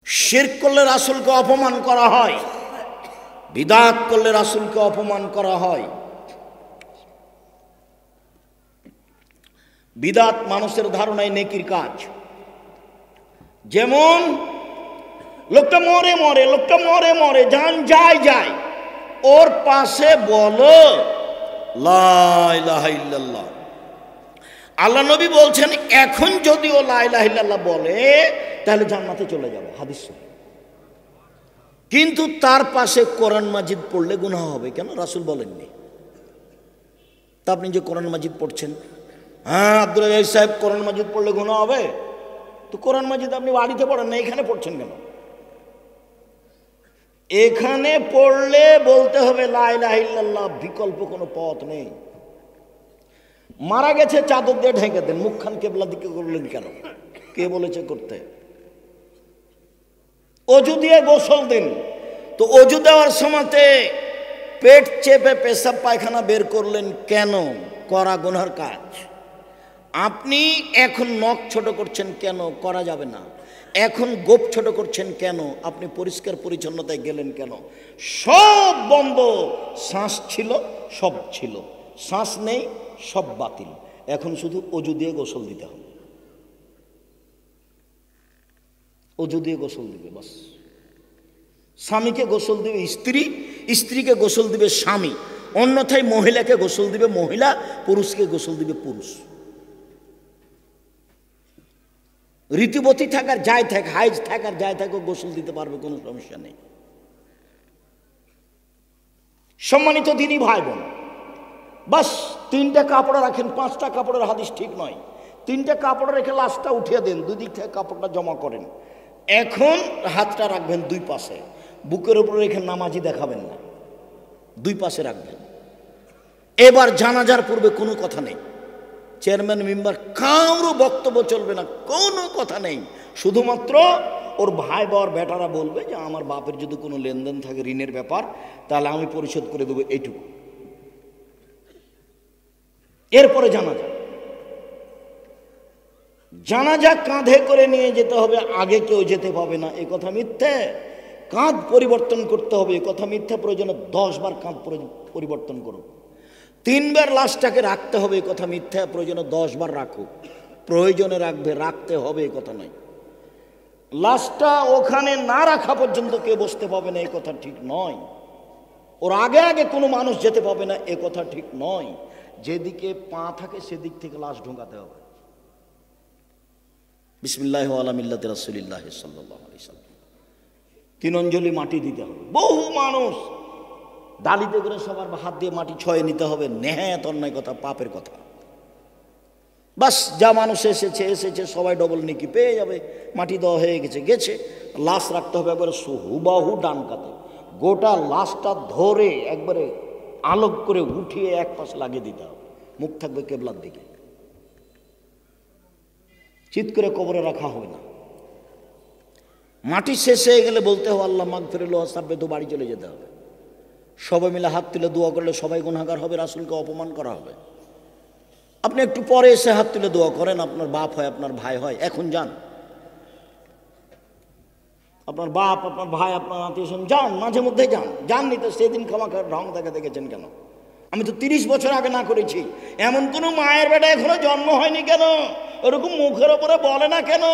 শিরক করলে রাসূলকে অপমান করা হয়, বিদআত করলে রাসূলকে অপমান করা হয়। বিদআত মানুষের ধারণায় নেকির কাজ। যেমন লোকটা মরে মরে, লোকটা মরে মরে, জান যায় যায়, ওর পাশে বলো লা ইলাহা ইল্লাল্লাহ। আল্লাহ নবী বলছেন এখন যদি ও লা ইলাহা ইল্লাল্লাহ বলে তাহলে জান্নাতে চলে যাবে, হাদিস। কিন্তু তার পাশে কোরআন মাজিদ পড়লে গুনাহ হবে কেন? রাসূল বলেননি। তা আপনি যে কোরআন মাজিদ পড়ছেন, হ্যাঁ আব্দুল আজিজ সাহেব কোরআন মাজিদ পড়লে গুনাহ হবে, তো কোরআন মাজিদ আপনি বাড়িতে পড়েন না, এখানে পড়ছেন কেন? এখানে পড়লে বলতে হবে লা ইলাহা ইল্লাল্লাহ, বিকল্প কোনো পথ নেই। মারা গেছে চাদর দিয়ে ঢেকে দেন, মুখখান কেবলা দিকে করলেন কেন? কে বলেছে করতে? অজু দিয়ে গোসল দিন, তো অজু দেওয়ার সময়তে পেট চেপে পেশাব পায়খানা বের করলেন কেন? করা গুনার কাজ। আপনি এখন নখ ছোট করছেন কেন? করা যাবে না। এখন গোপ ছোট করছেন কেন? আপনি পরিষ্কার পরিচ্ছন্নতায় গেলেন কেন? সব বন্ধ। শ্বাস ছিল, সব ছিল, শ্বাস নেই, সব বাতিল। এখন শুধু অজু দিয়ে গোসল দিতে হবে, অজু দিয়ে গোসল দিবে বাস। স্বামীকে গোসল দিবে স্ত্রী, স্ত্রীকে গোসল দিবে স্বামী, অন্যথায় মহিলাকে গোসল দিবে মহিলা, পুরুষকে গোসল দিবে পুরুষ। ঋতুবতী থাকার যাই থাক, হাইজ থাকার যাই থাকো, গোসল দিতে পারবে, কোনো সমস্যা নেই। সম্মানিত দিনী ভাই বোন, বাস তিনটা কাপড় রাখেন, পাঁচটা কাপড়ের হাদিস ঠিক নয়। তিনটা কাপড় রেখে লাশটা উঠিয়ে দেন, দুই দিক থেকে কাপড়টা জমা করেন। এখন হাতটা রাখবেন দুই পাশে, বুকের উপরে রেখে নামাজি দেখাবেন না, দুই পাশে রাখবেন। এবার জানাজার পূর্বে কোনো কথা নেই, চেয়ারম্যান মেম্বার কারো বক্তব্য চলবে না, কোনো কথা নেই। শুধুমাত্র ওর ভাই বা ওর বেটারা বলবে যে আমার বাপের যদি কোনো লেনদেন থাকে, ঋণের ব্যাপার, তাহলে আমি পরিশোধ করে দেবো, এইটুকু। এরপরে জানাজা, জানাজা কাঁধে করে নিয়ে যেতে হবে, আগে কেউ যেতে পাবে না, এ কথা মিথ্যে। কাঁধ পরিবর্তন করতে হবে, এ কথা মিথ্যা। প্রয়োজনে 10 বার কাঁধ পরিবর্তন করুক। 3 বার লাশটাকে রাখতে হবে, এ কথা মিথ্যা। প্রয়োজনে 10 বার রাখুক, প্রয়োজনে রাখবে, রাখতে হবে, এ কথা নয়। লাশটা ওখানে না রাখা পর্যন্ত কেউ বসতে পাবে না, এ কথা ঠিক নয়। ওর আগে আগে কোনো মানুষ যেতে পাবে না, এ কথা ঠিক নয়। যেদিকে পা থাকে সেদিক থেকে লাশ ঢোকাতে হবে। বিসমিল্লাহি ওয়া আলা মিল্লাতি রাসূলিল্লাহ সাল্লাল্লাহু আলাইহি সাল্লাম। 3 অঞ্জলি মাটি দিতে হবে। বহু মানুষ ডালিতে করে সবার হাত দিয়ে মাটি ছয়ে নিতে হবে, নেহাত অন্যায় কথা, পাপের কথা। বাস যা মানুষ এসেছে এসেছে, সবাই ডবল নেকি পেয়ে যাবে, মাটি দেওয়া হয়ে গেছে গেছে। লাশ রাখতে হবে একবারে হুবাহু ডান কাতে, গোটা লাশটা ধরে একবারে আলোক করে উঠিয়ে এক পাশে লাগিয়ে দিতে হবে, মুখ থাকবে কেবলার দিকে। চিৎ করে কবরে রাখা হবে না। মাটি শেষ হয়ে গেলে বলতে হবে আল্লাহ মাগফিরুল্লাহ সাব্বে, তো বাড়ি চলে যেতে হবে। সবাই মিলে হাত তুলে দোয়া করলে সবাই গুনাহগার হবে, রাসূলকে অপমান করা হবে। আপনি একটু পরে এসে হাত তুলে দোয়া করেন, আপনার বাপ হয়, আপনার ভাই হয়, এখন যান। আপনার বাপ, আপনার ভাই, আপনার আত্মীয় স্বজন, যান, মাঝে মধ্যে যান। যাননি তো সেদিন ক্ষমা ঢং দেখা দেখেছেন কেন? আমি তো 30 বছর আগে না করেছি। এমন কোনো মায়ের বেটা এখনো জন্ম হয়নি কেন? ওরকম মুখের ওপরে বলে না কেন?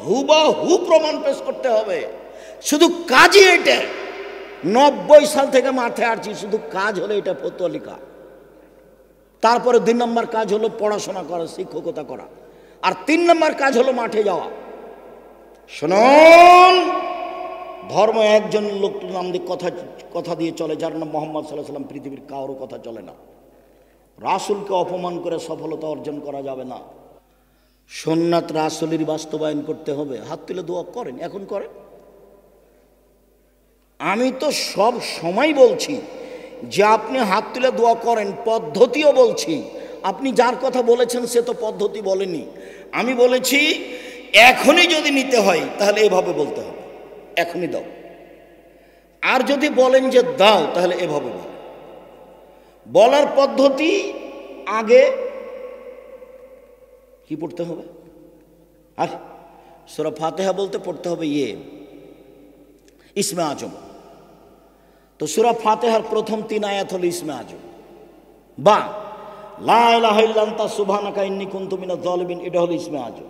হুবাহু প্রমাণ পেশ করতে হবে। শুধু কাজই এটা। 90 সাল থেকে মাথায় আসছি, শুধু কাজ হলো এটা, ফতোয়া লেখা। তারপরে 2 নম্বর কাজ হলো পড়াশোনা করা, শিক্ষকতা করা। আর 3 নম্বর কাজ হলো মাঠে যাওয়া। শুনুন, ধর্ম একজন লোক নাম দিয়ে কথা দিয়ে চলে, যার নাম মুহাম্মদ সাল্লাল্লাহু আলাইহি ওয়াসাল্লাম। পৃথিবীর কারো কথা চলে না। রাসূলকে অপমান করে সফলতা অর্জন করা যাবে না। সুন্নাত রাসূলের বাস্তবায়ন করতে হবে। হাত তুলে দোয়া করেন, এখন করেন। আমি তো সব সময় বলছি যে আপনি হাত তুলে দোয়া করেন, পদ্ধতিও বলছি। আপনি যার কথা বলেছেন সে তো পদ্ধতি বলেনি। আমি বলেছি এখনই যদি নিতে হয় তাহলে এভাবে বলতে হবে, এখনই দাও। আর যদি বলেন যে দাও, তাহলে এভাবে বল। বলার পদ্ধতি আগে কি পড়তে হবে? আর সূরা ফাতিহা বলতে পড়তে হবে ইসমে আজম। তো সূরা ফাতিহার প্রথম 3 আয়াত হলো ইসমে আজম। বা লা ইলাহা ইল্লা আনতা সুবহানাকা ইন্নী কুনতু মিনাজ জালিমিন, এটা হলো ইসমে আজম।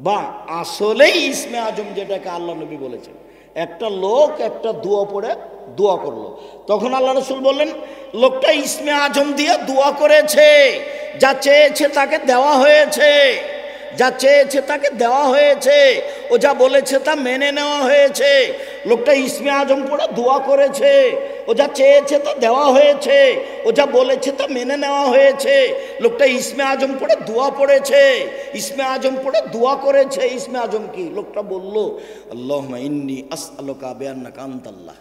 বা আসলেই ইসমে আজম যেটাকে আল্লাহ নবী বলেছেন, একটা লোক একটা দোয়া পড়ে দোয়া করলো, তখন আল্লাহ রসুল বললেন লোকটা ইসমে আজম দিয়ে দোয়া করেছে, যা চেয়েছে তাকে দেওয়া হয়েছে, যা চেয়েছে তাকে দেওয়া হয়েছে, ও যা বলেছে তা মেনে নেওয়া হয়েছে। লোকটা ইসমে আজম পড়ে দোয়া করেছে, ও যা চেয়েছে তা দেওয়া হয়েছে, ও যা বলেছে তা মেনে নেওয়া হয়েছে। লোকটা ইসমে আজম পড়ে দোয়া পড়েছে, ইসমে আজম পড়ে দোয়া করেছে। ইসমে আজম কি? লোকটা বলল আল্লাহুম্মা ইন্নী আসআলুকা বিআন্নাকা আনতাল্লাহ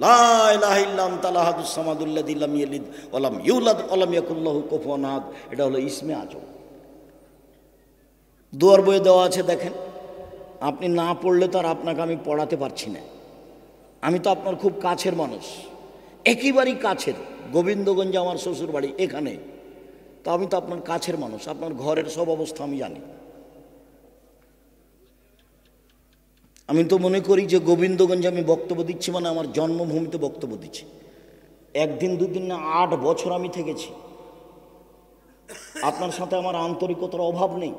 লা ইলাহা ইল্লা আনতাল আহাদুস সামাদুল্লাযী লাম ইয়ালিদ ওয়া লাম ইউলাদ ওয়া লাম ইয়াকুল লাহু কুফুয়ান আহাদ। এটা হলো ইসমে আজম। দোয়ার বইয়ে দেওয়া আছে, দেখেন। আপনি না পড়লে তো আর আপনাকে আমি পড়াতে পারছি না। আমি তো আপনার খুব কাছের মানুষ, একেবারেই কাছের। গোবিন্দগঞ্জে আমার শ্বশুর বাড়ি, এখানে। তো আমি তো আপনার কাছের মানুষ, আপনার ঘরের সব অবস্থা আমি জানি। আমি তো মনে করি যে গোবিন্দগঞ্জে আমি বক্তব্য দিচ্ছি মানে আমার জন্মভূমিতে বক্তব্য দিচ্ছি। একদিন দুদিন না, 8 বছর আমি থেকেছি। আপনার সাথে আমার আন্তরিকতার অভাব নেই।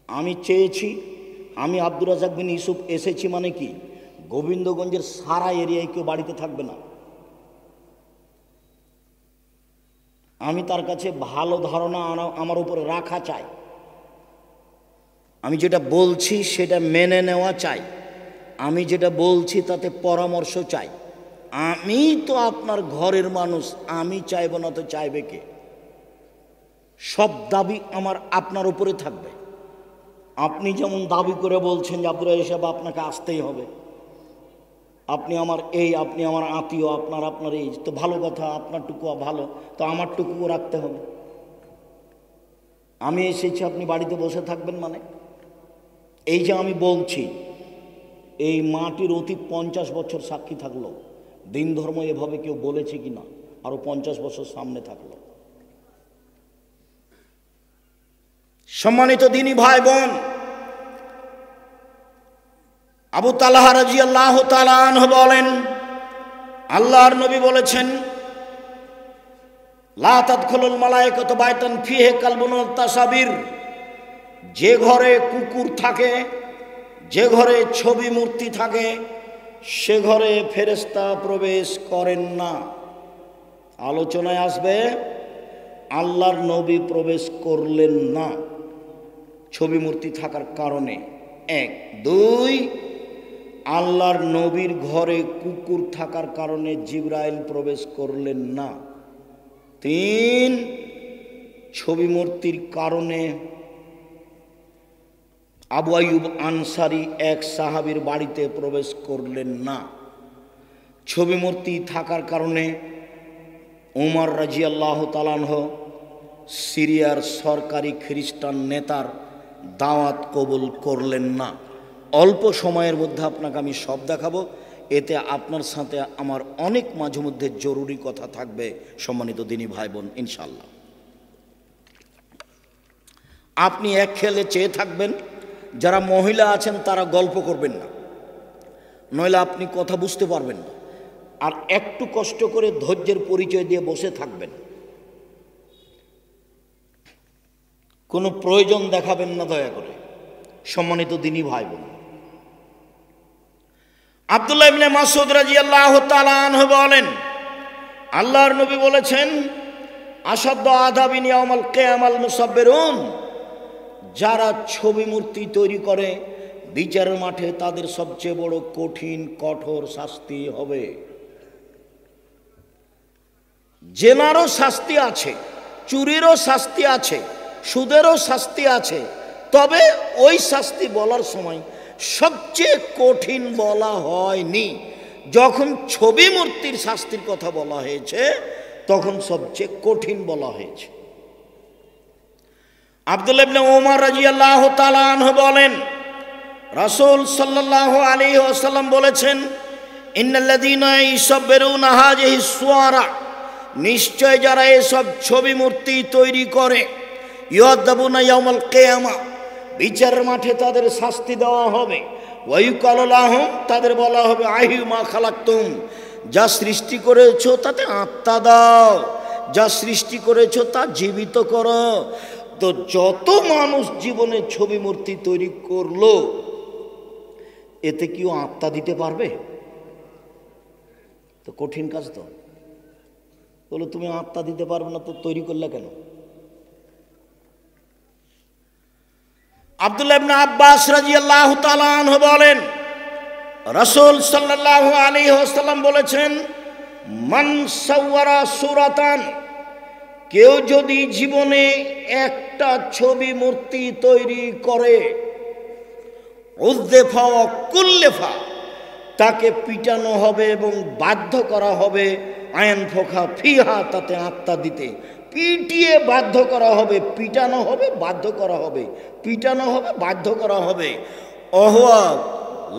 আমি চেয়েছি, আমি আব্দুর রাজ্জাক বিন ইউসুফ এসেছি মানে কি, গোবিন্দগঞ্জের সারা এরিয়ায় কেউ বাড়িতে থাকবে না। আমি তার কাছে ভালো ধারণা আমার উপরে রাখা চাই। আমি যেটা বলছি সেটা মেনে নেওয়া চাই। আমি যেটা বলছি তাতে পরামর্শ চাই। আমি তো আপনার ঘরের মানুষ, আমি চাইব না তো চাইবে কে? সব দাবি আমার আপনার উপরে থাকবে। আপনি যেমন দাবি করে বলছেন যে আব্দুল রাজ্জাক সাহেব আপনাকে আসতেই হবে, আপনি আমার এই, আপনি আমার আত্মীয়, আপনার এই, তো ভালো কথা, আপনারটুকু ভালো, তো আমারটুকুও রাখতে হবে। আমি এসেছি, আপনি বাড়িতে বসে থাকবেন মানে? এই যে আমি বলছি, এই মাটির অতি 50 বছর সাক্ষী থাকলো, দিন ধর্ম এভাবে কেউ বলেছে কি না, আরো 50 বছর সামনে থাকলো। সম্মানিত দিনী ভাই বোন, আবু তালহা রাদিয়াল্লাহু তাআলা আনহু বলেন, আল্লাহর নবী বলেছেন, লা তাদখুলুল মালায়েকাতু বাইতান ফিহি কালবুন তাসাবির। যে ঘরে কুকুর থাকে, যে ঘরে ছবি মূর্তি থাকে, সে ঘরে ফেরেশতা প্রবেশ করেন না। আলোচনায় আসবে, আল্লাহর নবী প্রবেশ করলেন না ছবি মূর্তি থাকার কারণে। 1 2 আল্লাহর নবীর ঘরে কুকুর থাকার কারণে জিবরাইল প্রবেশ করলেন না। 3 ছবি মূর্তির কারণে আবু আইয়ুব আনসারী এক সাহাবীর বাড়িতে প্রবেশ করলেন না। ছবি মূর্তি থাকার কারণে ওমর রাদিয়াল্লাহু তাআলা আনহু সিরিয়ার সরকারি খ্রিস্টান নেতার দাওয়াত কবুল করলেন না। অল্প সময়ের মধ্যে আপনাকে আমি সব দেখাবো, এতে আপনার সাথে আমার অনেক মাঝে মধ্যে জরুরি কথা থাকবে। সম্মানিত দিনী ভাই বোন, ইনশাআল্লাহ আপনি এক খেলে চেয়ে থাকবেন, যারা মহিলা আছেন তারা গল্প করবেন না, নইলে আপনি কথা বুঝতে পারবেন না। আর একটু কষ্ট করে ধৈর্যের পরিচয় দিয়ে বসে থাকবেন, কোনো প্রয়োজন দেখাবেন না দয়া করে। সম্মানিত দিনী ভাই বোন, আব্দুল্লাহ ইবনে মাসউদ রাদিয়াল্লাহু তাআলা আনহু বলেন, আল্লাহর নবী বলেছেন, আসাদ্দু আযাবিন ইয়াউমাল কিয়ামাল মুসাব্বিরুন। যারা ছবি মূর্তি তৈরি করে, বিচারের মাঠে তাদের সবচেয়ে বড় কঠিন কঠোর শাস্তি হবে। জেনারও শাস্তি আছে, চুরিরও শাস্তি আছে, সুদেরও শাস্তি আছে, তবে ওই শাস্তি বলার সময় সবচেয়ে কঠিন বলা হয়নি। যখন ছবি মূর্তির শাস্তির কথা বলা হয়েছে তখন সবচেয়ে কঠিন বলা হয়েছে। আব্দুল্লাহ ইবনে ওমর রাদিয়াল্লাহু তাআলা আনহু বলেন, রাসূল সাল্লাল্লাহু আলাইহি ওয়াসাল্লাম বলেছেন, ইন্নাল্লাযীনা ইউসাব্বিরুনা হাযিহি সুওয়ারা, নিশ্চয় যারা এসব ছবি মূর্তি তৈরি করে, ইউআযাবুনা ইয়াউমাল কিয়ামা, বিচারের মাঠে তাদের শাস্তি দেওয়া হবে। ওয়াইকাল লাহুম, তাদের বলা হবে আহিউ মা খালাকতুম, যা সৃষ্টি করেছো তাতে আত্মা দাও, যা সৃষ্টি করেছো তা জীবিত করো। তো যত মানুষ জীবনে ছবি মূর্তি তৈরি করলো, এতে কেউ আত্মা দিতে পারবে? তো কঠিন কাজ তো। বলো তুমি আত্মা দিতে পারবে না তো তৈরি করলে কেন? আব্দুল্লাহ ইবনে আব্বাস রাদিয়াল্লাহু তাআলা আনহু বলেন, রাসূল সাল্লাল্লাহু আলাইহি ওয়াসাল্লাম বলেছেন, মান সাওয়ারা সূরাতান, কেউ যদি জীবনে একটা ছবি মূর্তি তৈরি করে, উযফা ওয়া কুল্লিফা, তাকে পিটানো হবে এবং বাধ্য করা হবে, আইন ফোখা ফিহা, তাতে আত্মা দিতে। পিটিয়ে বাধ্য করা হবে, পিটানো হবে, বাধ্য করা হবে, পিটানো হবে, বাধ্য করা হবে। অহুয়া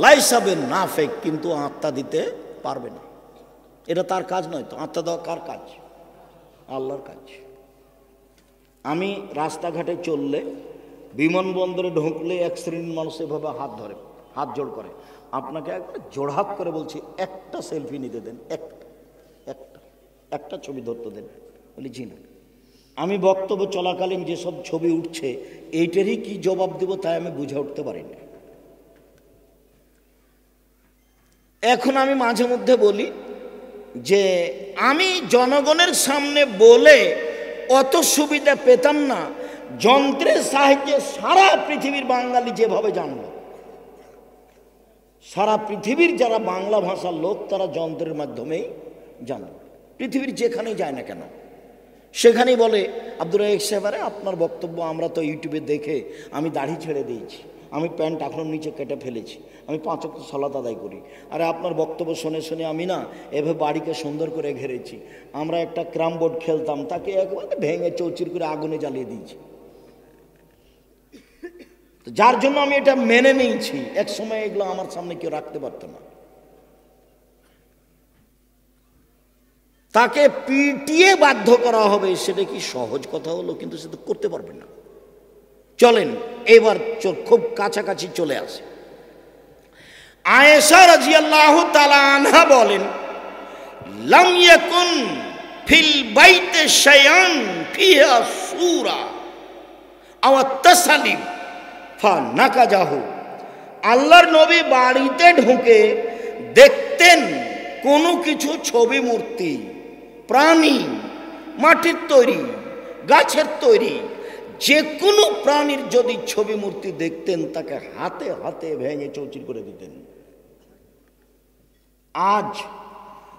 লাইসাবে নাফেক, কিন্তু আত্মা দিতে পারবে না। এটা তার কাজ নয় তো। আত্মা দেওয়া কার কাজ? আল্লাহর কাজ। আমি রাস্তাঘাটে চললে, বিমানবন্দরে ঢুকলে এক শ্রেণীর মানুষ এভাবে হাত ধরে, হাত জোড় করে। আপনাকে একবার জোড়হাত করে বলছি, একটা সেলফি নিতে দেন, একটা ছবি ধরতে দেন। বলি জি না। আমি বক্তব্য চলাকালীন যেসব ছবি উঠছে, এইটারই কি জবাব দেব তাই আমি বুঝে উঠতে পারি না। এখন আমি মাঝে মধ্যে বলি যে আমি জনগণের সামনে বলে অত সুবিধা পেতাম না, যন্ত্রের সাহায্যে সারা পৃথিবীর বাঙালি যেভাবে জানল। সারা পৃথিবীর যারা বাংলা ভাষার লোক, তারা যন্ত্রের মাধ্যমেই জানল। পৃথিবীর যেখানেই যায় না কেন, সেখানেই বলে, আব্দুর রাজ্জাক সাহেব, আপনার বক্তব্য আমরা তো ইউটিউবে দেখে, আমি দাড়ি ছেড়ে দিয়েছি, আমি প্যান্ট এখনো নিচে কেটে ফেলেছি, আমি 5 ওয়াক্ত সালাত আদায় করি। আরে আপনার বক্তব্য শুনে শুনে আমি না এভাবে বাড়িকে সুন্দর করে ঘেরেছি। আমরা একটা ক্যারাম বোর্ড খেলতাম, তাকে একবারে ভেঙে চৌচির করে আগুনে জ্বালিয়ে দিয়েছি। যার জন্য আমি এটা মেনে নিয়েছি। এক সময় এগুলো আমার সামনে কেউ রাখতে পারত না। তাকে পিটিয়ে বাধ্য করা হবে, সেটা কি সহজ কথা হলো? কিন্তু সেটা করতে পারবে না। চলেন এবার খুব কাছাকাছি চলে আসে। আয়েশা রাদিয়াল্লাহু তাআলা আনহা বলেন, লাম ইয়াকুন ফিল বাইতে শাইআন ফিহা সূরা আও তাসালিম ফানাকাজাহু। আল্লাহর নবী বাড়িতে ঢুকে দেখতেন কোনো কিছু ছবি মূর্তি, প্রাণী, মাটির তৈরি, গাছের তৈরি, যে কোনো প্রাণীর যদি ছবি মূর্তি দেখতেন, তাকে হাতে হাতে ভেঙে চৌচির করে দিতেন। আজ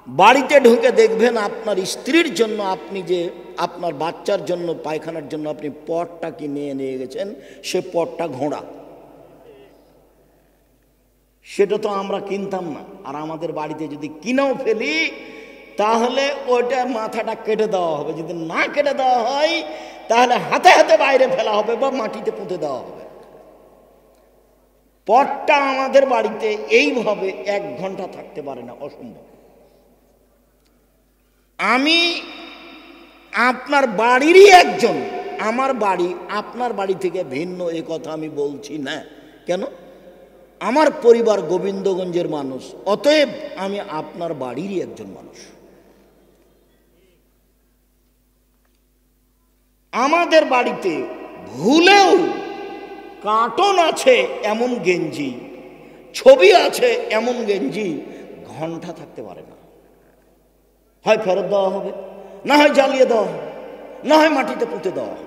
বাড়িতে ঢুকে দেখবেন আপনার স্ত্রীর জন্য, আপনি যে আপনার বাচ্চার জন্য পায়খানার জন্য আপনি পটটা কিনে নিয়ে গেছেন, সে পটটা ঘোড়া। সেটা তো আমরা কিনতাম না। আর আমাদের বাড়িতে যদি কিনেও ফেলি, তাহলে ওইটা মাথাটা কেটে দেওয়া হবে। যদি না কেটে দেওয়া হয়, তাহলে হাতে হাতে বাইরে ফেলা হবে বা মাটিতে পুঁতে দেওয়া হবে। পটটা আমাদের বাড়িতে এইভাবে 1 ঘন্টা থাকতে পারে না, অসম্ভব। আমি আপনার বাড়িরই একজন, আমার বাড়ি আপনার বাড়ি থেকে ভিন্ন, এ কথা আমি বলছি না। কেন? আমার পরিবার গোবিন্দগঞ্জের মানুষ, অতএব আমি আপনার বাড়িরই একজন মানুষ। আমাদের বাড়িতে ভুলেও কার্টন আছে এমন গেঞ্জি, ছবি আছে এমন গেঞ্জি ঘন্টা থাকতে পারে না। হয় ফেরত দেওয়া হবে, না হয় জ্বালিয়ে দেওয়া হবে, না হয় মাটিতে পুঁতে দেওয়া হবে।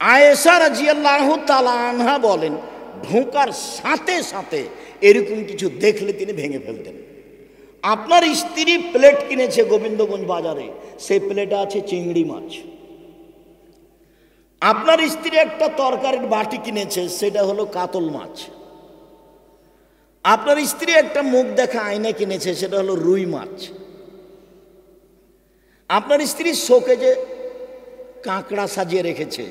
আয়েশা রাদিয়াল্লাহু তাআলা আনহা বলেন, ঢোকার সাথে সাথে এরকম কিছু দেখলে তিনি ভেঙে ফেলতেন। আপনার স্ত্রী প্লেট কিনেছে গোবিন্দগঞ্জ বাজারে, সেই প্লেটে আছে চিংড়ি মাছ। আপনার স্ত্রী একটা তরকারির বাটি কিনেছে, সেটা হলো কাতল মাছ। আপনার স্ত্রী একটা মুখ দেখা আয়না কিনেছে, সেটা হলো রুই মাছ। আপনার স্ত্রী শোকেজে কাঁকড়া সাজিয়ে রেখেছে।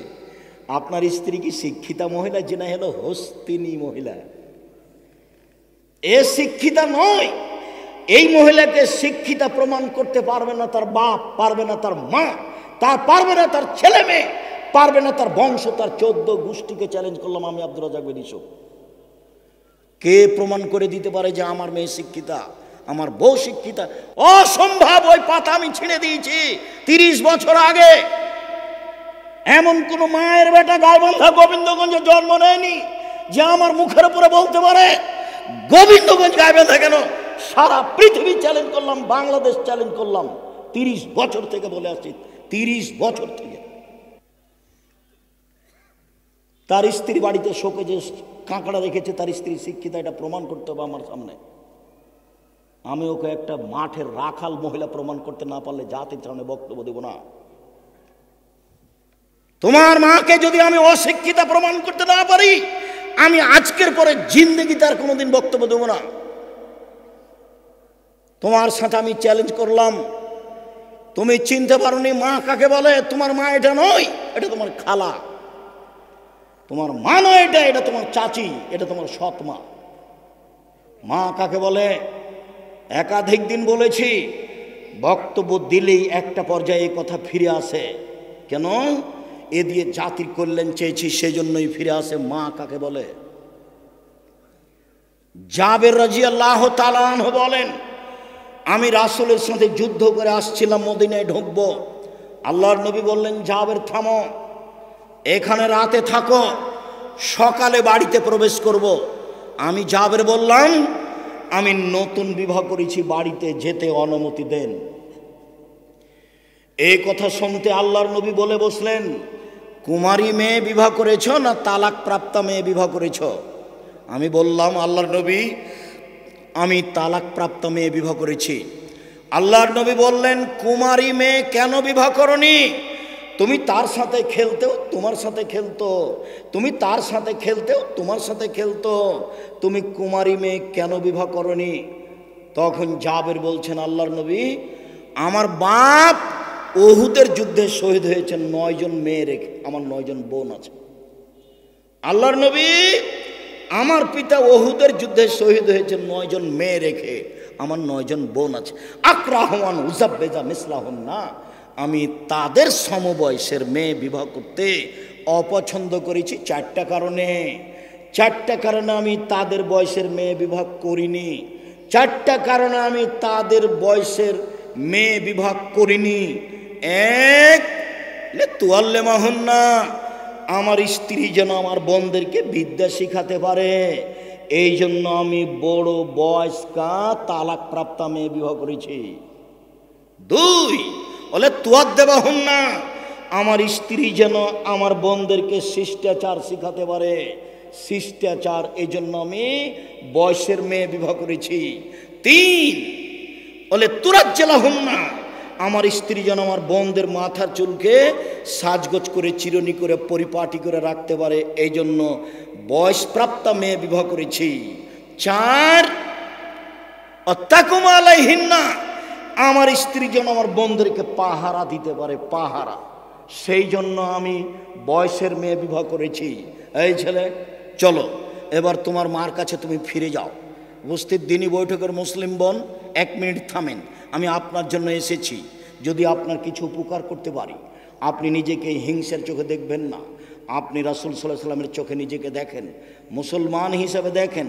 আপনার স্ত্রী কি শিক্ষিতা মহিলা? যে না হলো হস্তিনী মহিলা। এ শিক্ষিতা নয়। এই মহিলাকে শিক্ষিতা প্রমাণ করতে পারবে না তার বাপ, পারবে না তার মা, পারবে না তার ছেলে মেয়ে, পারবে না তার বংশ, তার 14 গোষ্ঠীকে চ্যালেঞ্জ করলাম আমি আব্দুর রাজ্জাক বিন ইউসুফ। কে প্রমাণ করে দিতে পারে যে আমার মেয়ে শিক্ষিতা, আমার বউ শিক্ষিতা? অসম্ভব। ওই পাতা আমি ছিঁড়ে দিয়েছি 30 বছর আগে। এমন কোন মায়ের বেটা গাইবান্ধা গোবিন্দগঞ্জে জন্ম নেয়নি যে আমার মুখের উপরে বলতে পারে গোবিন্দগঞ্জ গাইবান্ধা কেন। সারা পৃথিবী চ্যালেঞ্জ করলাম, বাংলাদেশ চ্যালেঞ্জ করলাম। 30 বছর থেকে বলে আসছি, 30 বছর থেকে। তার স্ত্রী বাড়িতে শোকে যে কাঁকড়া রেখেছে, তার স্ত্রী শিক্ষিতা, এটা প্রমাণ করতে হবে আমার সামনে। আমি ওকে একটা মাঠের রাখাল মহিলা প্রমাণ করতে না পারলে জাতির সামনে বক্তব্য দেব না। তোমার মাকে যদি আমি অশিক্ষিতা প্রমাণ করতে না পারি, আমি আজকের পরে জিন্দেগিতে আর কোনোদিন বক্তব্য দেব না। তোমার সাথে আমি চ্যালেঞ্জ করলাম, তুমি চিনতে পারোনি মা কাকে বলে? তোমার মা এটা নয়, এটা তোমার খালা। তোমার মা নয় এটা, এটা তোমার চাচি, এটা তোমার সৎ মা। মা কাকে বলে একাধিক দিন বলেছি, বক্তব্য দিলেই একটা পর্যায়ে এই কথা ফিরে আসে। কেন? এ দিয়ে জাতির কল্যাণ চেয়েছি, সেজন্যই ফিরে আসে। মা কাকে বলে? জাবের রাদিয়াল্লাহু তাআলা আনহু বলেন, আমি রাসূলের সাথে যুদ্ধ করে আসছিলাম, মদিনায় ঢুকবো। আল্লাহর নবী বললেন, জাবের থামো, এখানে রাতে থাকো, সকালে বাড়িতে প্রবেশ করব। আমি জাবের বললাম, আমি নতুন বিবাহ করেছি, বাড়িতে যেতে অনুমতি দেন। এই কথা শুনতে আল্লাহর নবী বলে বসলেন, কুমারী মেয়ে বিবাহ করেছ না তালাক প্রাপ্ত মেয়ে বিবাহ করেছ? আমি বললাম, আল্লাহর নবী, আমি তালাক প্রাপ্ত মেয়ে বিবাহ করেছি। আল্লাহর নবী বললেন, কুমারী মেয়ে কেন বিবাহ করনি? তুমি তার সাথে খেলতেও তোমার সাথে খেলতো, তুমি তার সাথে খেলতেও তোমার সাথে খেলতো, তুমি কুমারী মেয়ে কেন বিবাহ করনি? তখন জাবের বলছেন, আল্লাহর নবী, আমার বাপ উহুদের যুদ্ধে শহীদ হয়েছেন 9 জন মেয়ে রেখে, আমার 9 জন বোন আছে। আল্লাহর নবী, আমার পিতা উহুদের যুদ্ধে শহীদ হয়েছেন 9 জন মেয়ে রেখে, আমার 9 জন বোন আছে। আকরাহওয়ান উজাব্বেজা মিসলাহুন না, আমি তাদের সমবয়সের মেয়ে বিবাহ করতে অপছন্দ করেছি 4টা কারণে। 4টা কারণে আমি তাদের বয়সের মেয়ে বিবাহ করিনি। 4টা কারণে আমি তাদের বয়সের মেয়ে বিবাহ করিনি। 1, তুয়াল্লেমাহুন্না, আমার স্ত্রী যেন আমার বোনদেরকে বিদ্যা শিখাতে পারে, এই জন্য আমি বড় বয়স্কা তালাক প্রাপ্ত মেয়ে বিবাহ করেছি। 2, বলে তুয়াদ্দেবাহুন্না, আমার স্ত্রী যেন আমার বোনদেরকে শিষ্টাচার শিখাতে পারে, শিষ্টাচার, এই জন্য আমি বয়সের মেয়ে বিবাহ করেছি। 3, বলে তুরাজ্জালাহুন্না, আমার স্ত্রী যেন আমার বোনদের মাথার চুলকে সাজগোজ করে চিরুনি করে পরিপাটি করে রাখতে পারে, এই জন্য বয়সপ্রাপ্ত মেয়ে বিবাহ করেছি। 4, অত্তাকুম আলাইহিন্না, আমার স্ত্রী যেন আমার বোনদেরকে পাহারা দিতে পারে, পাহারা, সেই জন্য আমি বয়সের মেয়ে বিবাহ করেছি। এই ছেলে, চলো এবার তোমার মার কাছে তুমি ফিরে যাও। উপস্থিত দিনী বৈঠকের মুসলিম বোন, 1 মিনিট থামেন, আমি আপনার জন্য এসেছি। যদি আপনার কিছু উপকার করতে পারি, আপনি নিজেকে হিংসার চোখে দেখবেন না, আপনি রাসূল সাল্লাল্লাহু আলাইহি সাল্লামের চোখে নিজেকে দেখেন, মুসলমান হিসেবে দেখেন,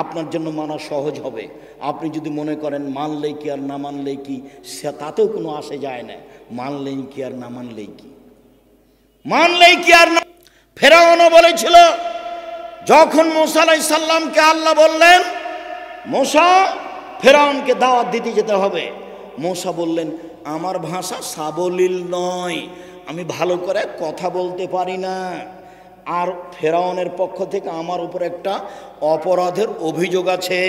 আপনার জন্য মানা সহজ হবে। আপনি যদি মনে করেন মানলেই কি আর না মানলেই কি, সে তাতেও কোনো আসে যায় না। মানলেই কি আর না মানলেই কি, মানলেই কি আর না। ফেরাউনও বলেছিল, যখন মূসা আলাইহিস সালামকে আল্লাহ বললেন, মূসা ফেরাউনকে দাওয়াত দিতে যেতে হবে, মূসা বললেন, আমার ভাষা সাবলীল নয়, আমি ভালো করে কথা বলতে পারি না, আর ফেরাউনের পক্ষ থেকে আমার উপর একটা অপরাধের অভিযোগ আছে,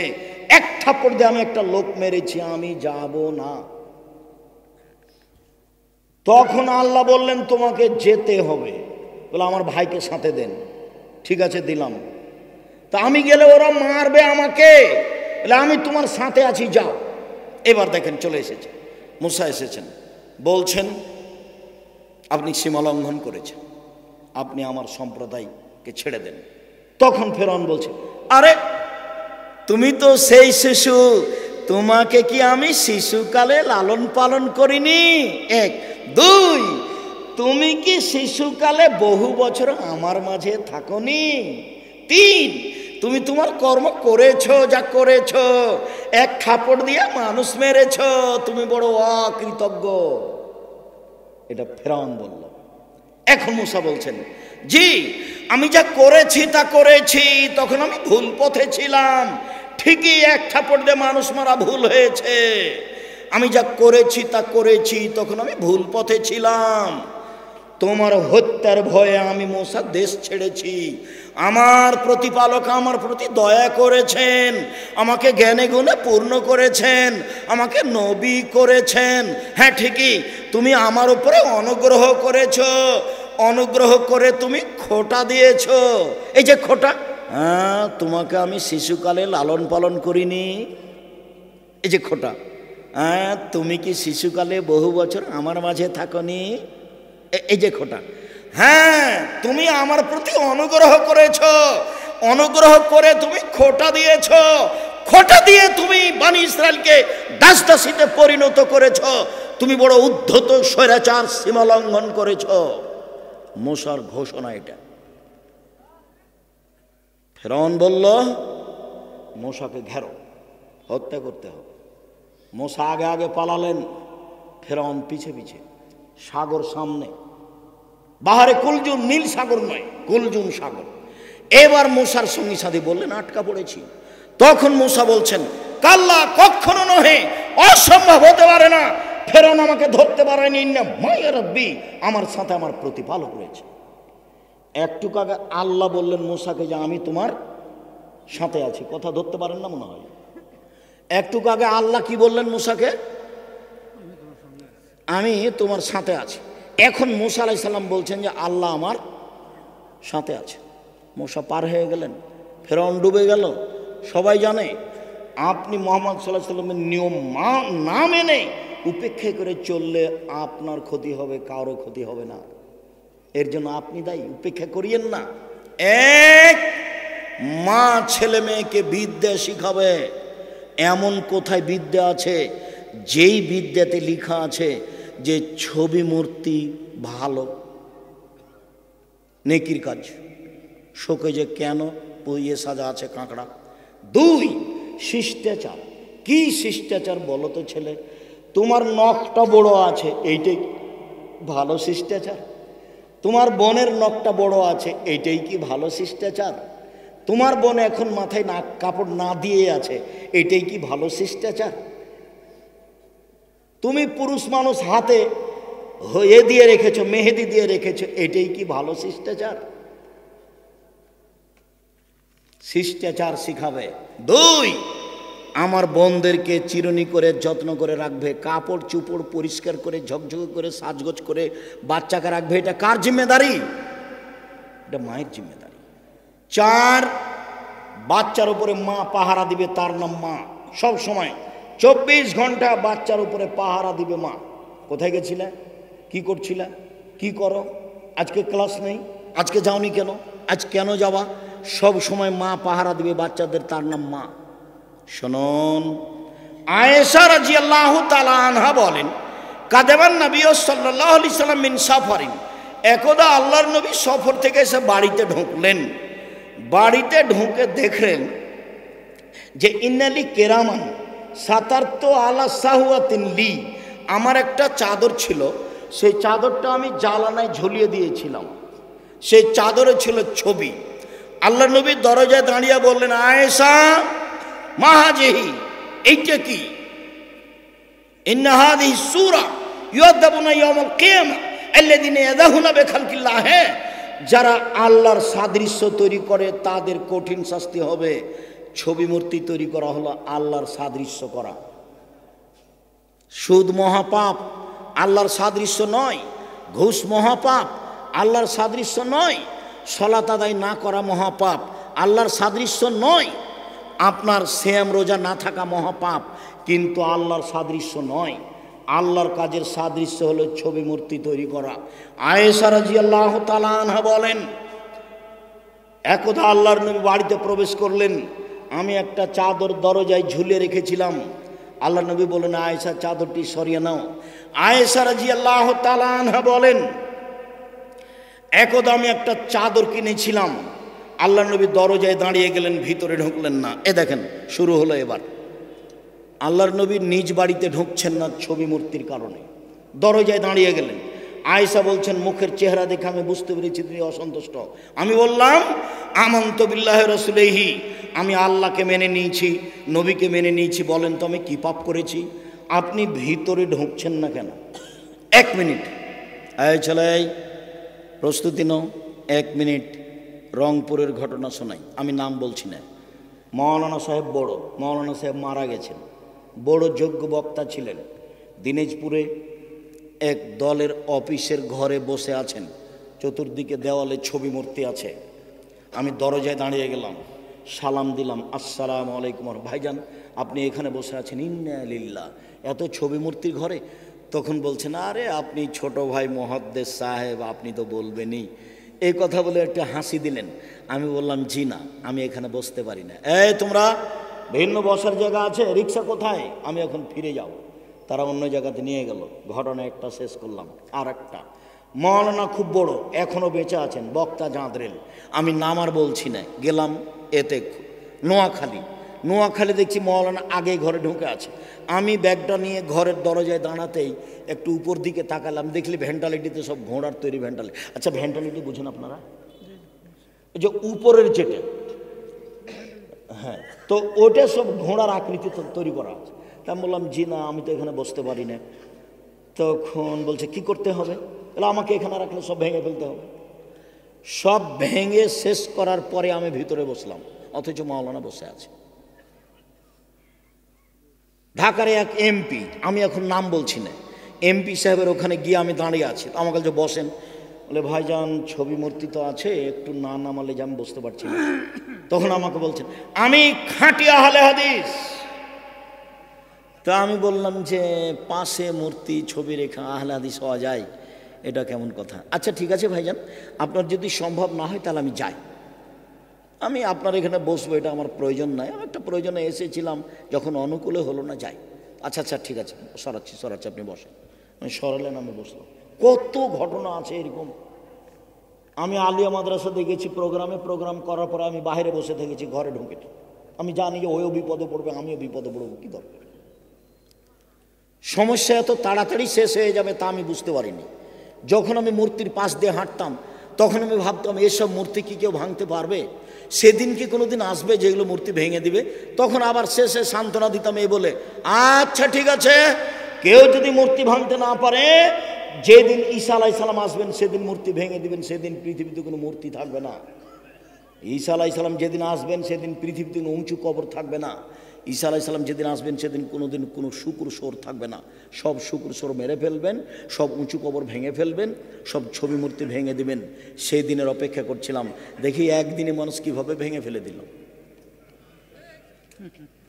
1 থাপ্পড় দিয়ে আমি একটা লোক মেরেছি, আমি যাব না। তখন আল্লাহ বললেন, তোমাকে যেতে হবে। বলে, আমার ভাইকে সাথে দেন। ঠিক আছে, দিলাম। তা আমি গেলে ওরা মারবে আমাকে, বলে আমি তোমার সাথে আছি, যাও। এবার দেখেন চলে এসেছে, মূসা এসেছেন, বলছেন, আপনি সীমা লঙ্ঘন করেছেন, আপনি আমার সম্প্রদায়কে ছেড়ে দেন। তখন ফেরাউন বলছে, আরে তুমি তো সেই শিশু, তোমাকে কি আমি শিশুকালে লালন পালন করিনি? 1, 2, তুমি কি শিশুকালে বহু বছর আমার মাঝে থাকনি? 3, তুমি তোমার কর্ম করেছো, যা করেছো, এক থাপড় দিয়ে মানুষ মেরেছো, তুমি বড় অকৃতজ্ঞ। এটা ফেরাউন বলল। এখন মূসা বলছেন, জি আমি যা করেছি তা করেছি, তখন আমি ভুল পথে ছিলাম, ঠিকই এক থাপড় দিয়ে মানুষ মারা ভুল হয়েছে। আমি যা করেছি তা করেছি, তখন আমি ভুল পথে ছিলাম। তোমার হত্যার ভয়ে আমি মূসা দেশ ছেড়েছি। আমার প্রতিপালক আমার প্রতি দয়া করেছেন, আমাকে জ্ঞানে গুণে পূর্ণ করেছেন, আমাকে নবী করেছেন। হ্যাঁ ঠিকই, তুমি আমার উপরে অনুগ্রহ করেছো, অনুগ্রহ করে তুমি খোঁটা দিয়েছো। এই যে খোঁটা, হ্যাঁ তোমাকে আমি শিশুকালে লালন পালন করিনি। এই যে খোঁটা, হ্যাঁ তুমি কি শিশুকালে বহু বছর আমার মাঝে থাকনি? এই যে খোঁটা, হ্যাঁ তুমি আমার প্রতি অনুগ্রহ করেছো, অনুগ্রহ করে তুমি খোঁটা দিয়েছো, খোঁটা দিয়ে তুমি বনি ইসরায়েলকে দাসদাসীতে পরিণত করেছো, তুমি বড় উদ্ধত স্বৈরাচার সীমা লঙ্ঘন করেছো। মূসার ঘোষণা এটা। ফেরাউন বলল, মূসাকে ঘেরো, হত্যা করতে হবে। মূসা আগে আগে পালালেন, ফেরাউন পিছে পিছে। সাগর সামনে, বাহারে কুলজুন, নীল সাগর নয়, কুলজুন সাগর। এবার মূসার সঙ্গী সাথী বললেন, আটকা পড়েছি। তখন মূসা বলছেন, কাল্লা, কখনো নহে, অসম্ভব হতে পারে না, ফেরাউন আমাকে ধরতে পারেনি। না মায়া রব্বি, আমার সাথে আমার প্রতিপালক রয়েছে। একটু আগে আল্লাহ বললেন মূসাকে যে আমি তোমার সাথে আছি। কথা ধরতে পারেন না মনে হয়। একটু আগে আল্লাহ কি বললেন মূসাকে? আমি তোমার সাথে আছি। এখন মূসা আলাইহিস সালাম বলছেন যে আল্লাহ আমার সাথে আছে। মূসা পার হয়ে গেলেন, ফেরাউন ডুবে গেল। সবাই জানে আপনি মুহাম্মদ সাল্লাল্লাহু আলাইহি সাল্লামের নিয়ম না মেনে উপেক্ষা করে চললে আপনার ক্ষতি হবে, কারো ক্ষতি হবে না। এর জন্য আপনি দায়ী, উপেক্ষা করিয়েন না। এক মা ছেলে মেয়েকে বিদ্যা শিখাবে, এমন কোথায় বিদ্যা আছে যেই বিদ্যাতে লেখা আছে যে ছবি মূর্তি ভালো, নেকির কাজ, শোকে যে কেন পুড়িয়ে সাজা আছে কাঁকড়া। 2 শিষ্টাচার। কি শিষ্টাচার বলো তো ছেলে? তোমার নখটা বড় আছে, এইটাই ভালো শিষ্টাচার? তোমার বোনের নখটা বড় আছে, এইটাই কি ভালো শিষ্টাচার? তোমার বোন এখন মাথায় নাক কাপড় না দিয়ে আছে, এটাই কি ভালো শিষ্টাচার? তুমি পুরুষ মানুষ হাতে হয়ে দিয়ে রেখেছো, মেহেদি দিয়ে রেখেছো, এটাই কি ভালো শিষ্টাচার? শিষ্টাচার শিখাবে। 2 আমার বোনদেরকে চিরুনি করে যত্ন করে রাখবে, কাপড় চুপড় পরিষ্কার করে ঝকঝকে করে সাজগোজ করে বাচ্চাকে রাখবে। এটা কার জিম্মেদারি? এটা মায়ের জিম্মেদারি। 4 বাচ্চার উপরে মা পাহারা দিবে, তার নাম মা। সব সময় 24 ঘন্টা বাচ্চার উপরে পাহারা দিবে মা। কোথায় গেছিলে, কি করছিলে, কি করো, আজকে ক্লাস নেই, আজকে যাওনি কেন, আজ কেন যাওয়া, সব সময় মা পাহারা দিবে বাচ্চাদের, তার নাম মা। শুনুন, আয়েশা রাদিয়াল্লাহু তাআলা আনহা বলেন, কাদেমান নবী সাল্লাল্লাহু আলাইহি সাল্লাম মিন সাফারিন, একদা আল্লাহর নবী সফর থেকে এসে বাড়িতে ঢুকলেন। বাড়িতে ঢুকে দেখলেন যে ইন্নালি কেরামান সাতারত আলা সাহুয়াতিন লি, আমার একটা চাদর ছিল, সেই চাদরটা আমি জ্বালানায় ঝুলিয়ে দিয়েছিলাম, সেই চাদরে ছিল ছবি। আল্লাহ নবী দরজায় দাঁড়িয়ে বললেন, আয়েশা মাহাজেহি, এইটা কি? ইন্না হাদিহি সূরা ইউযাবুনা ইয়াউমাল কিয়ামা আল্লাযিনা ইয়াযাহুনা বিখালকিল্লাহ, যারা আল্লাহর সাদৃশ্য তৈরি করে তাদের কঠিন শাস্তি হবে। ছবি মূর্তি তৈরি করা হলো আল্লাহর সাদৃশ্য করা। সুদ মহাপাপ, আল্লাহর সাদৃশ্য নয়। ঘুষ মহাপাপ, আল্লাহর সাদৃশ্য নয়। সালাত আদায় না করা মহাপাপ, আল্লাহর সাদৃশ্য নয়। আপনার সিয়াম রোজা না থাকা মহাপাপ, কিন্তু আল্লাহর সাদৃশ্য নয়। আল্লাহর কাজের সাদৃশ্য হলো ছবি মূর্তি তৈরি করা। আয়েশা রাদিয়াল্লাহু তাআলা আনহা বলেন, একদা আল্লাহর নবী বাড়িতে প্রবেশ করলেন, আমি একটা চাদর দরজায় ঝুলিয়ে রেখেছিলাম। আল্লাহ নবী বলেন, আয়েশা চাদরটি সরিয়ে নাও। আয়েশা রাদিয়াল্লাহু তাআলা আনহা বলেন, একদা আমি একটা চাদর কিনেছিলাম, আল্লাহ নবী দরজায় দাঁড়িয়ে গেলেন, ভিতরে ঢুকলেন না। এ দেখেন শুরু হলো এবার। আল্লাহর নবী নিজ বাড়িতে ঢুকছেন না ছবি মূর্তির কারণে, দরজায় দাঁড়িয়ে গেলেন। আয়েশা বলছেন, মুখের চেহারা দেখে আমি বুঝতে পেরেছি তিনি অসন্তুষ্ট। আমি বললাম, আমান্ত বিল্লাহি রাসূলিহি, আমি আল্লাহকে মেনে নিয়েছি, নবীকে মেনে নিয়েছি, বলেন তো আমি কি পাপ করেছি? আপনি ভিতরে ঢুকছেন না কেন? 1 মিনিট, এই ছেলে প্রস্তুতি নাও, 1 মিনিট। রংপুরের ঘটনা শোনাই, আমি নাম বলছি না। মৌলানা সাহেব বড়, মৌলানা সাহেব মারা গেছেন, বড় যোগ্য বক্তা ছিলেন। দিনাজপুরে এক দলের অফিসের ঘরে বসে আছেন, চতুর্দিকে দেওয়ালে ছবি মূর্তি আছে। আমি দরজায় দাঁড়িয়ে গেলাম, সালাম দিলাম, আসসালামু আলাইকুম। ভাইজান আপনি এখানে বসে আছেন? ইন্না লিল্লাহ, এত ছবি মূর্তির ঘরে? তখন বলছেন, আরে আপনি ছোট ভাই মুহাদ্দিস সাহেব, আপনি তো বলবেনই। এই কথা বলে একটা হাসি দিলেন। আমি বললাম, জি না, আমি এখানে বসতে পারি না। এই তোমরা ভিন্ন বসার জায়গা আছে, রিক্সা কোথায়? আমি এখন ফিরে যাব। তারা অন্য জায়গাতে নিয়ে গেল। ঘটনা একটা শেষ করলাম, আর একটা। মৌলানা খুব বড়, এখনও বেঁচে আছেন, বক্তা জাঁদরেল, আমি নাম আর বলছি না। গেলাম এতে নোয়াখালী দেখছি মৌলানা আগে ঘরে ঢুকে আছে। আমি ব্যাগটা নিয়ে ঘরের দরজায় দাঁড়াতেই একটু উপর দিকে তাকালাম, দেখলি ভেন্টালিটিতে সব ঘোড়ার তৈরি ভেন্টালিটি। আচ্ছা ভেন্টালিটি বুঝেন আপনারা? যে উপরের যেটা, হ্যাঁ, তো ওটা সব ঘোড়ার আকৃতি তৈরি করা আছে। তা আমি বললাম, জি না, আমি তো এখানে বসতে পারি না। তখন বলছে, কি করতে হবে? তাহলে আমাকে এখানে রাখলে সব ভেঙে ফেলতে হবে। সব ভেঙে শেষ করার পরে আমি ভিতরে বসলাম, অথচ মাওলানা বসে আছে। ঢাকার এক এমপি, আমি এখন নাম বলছি না, এমপি সাহেবের ওখানে গিয়ে আমি দাঁড়িয়ে আছি। আমার কাছে বসেন, বলে ভাইজান ছবি মূর্তি তো আছে, একটু না নামালে যে আমি বুঝতে পারছি না। তখন আমাকে বলছেন, আমি খাঁটি আহলে হাদিস। তা আমি বললাম যে পাশে মূর্তি ছবি রেখা আহলে হাদিস হওয়া যায়, এটা কেমন কথা? আচ্ছা ঠিক আছে ভাইজান, আপনার যদি সম্ভব না হয় তাহলে আমি যাই, আমি আপনার এখানে বসবো, এটা আমার প্রয়োজন নাই, আমি একটা প্রয়োজনে এসেছিলাম, যখন অনুকূলে হলো না যাই। আচ্ছা আচ্ছা ঠিক আছে, সরাচ্ছি, আপনি বসেন। আমি সরালেন, আমি বসলাম। কত ঘটনা আছে এরকম। আমি আলিয়া মাদ্রাসা দেখেছি, প্রোগ্রাম করার পরে আমি বাইরে বসে থেকেছি, ঘরে ঢুকে। আমি জানি যে ওইও বিপদে পড়বে, আমিও বিপদে পড়বো, কি দরকার? সমস্যা এত তাড়াতাড়ি শেষ হয়ে যাবে তা আমি বুঝতে পারিনি। যখন আমি মূর্তির পাশ দিয়ে হাঁটতাম তখন আমি ভাবতাম, এসব মূর্তি কি কেউ ভাঙতে পারবে? সেদিন কি কোনোদিন আসবে যেগুলো মূর্তি ভেঙে দিবে? তখন আবার শেষে সান্ত্বনা দিতাম এই বলে, আচ্ছা ঠিক আছে, কেউ যদি মূর্তি ভাঙতে না পারে, যেদিন ঈসা আলাইহিস সালাম আসবেন সেদিন মূর্তি ভেঙে দিবেন, সেদিন পৃথিবীতে কোনো মূর্তি থাকবে না। ঈসা আলাইহিস সালাম যেদিন আসবেন সেদিন পৃথিবীতে কোনো উঁচু কবর থাকবে না। ঈসা আলাইহিস সালাম যেদিন আসবেন সেদিন কোনোদিন কোনো শুকুর সোর থাকবে না। সব শুকুর সোর মেরে ফেলবেন, সব উঁচু কবর ভেঙে ফেলবেন, সব ছবি মূর্তি ভেঙে দিবেন। সেই দিনের অপেক্ষা করছিলাম, দেখি একদিনে মানুষ কীভাবে ভেঙে ফেলে দিল।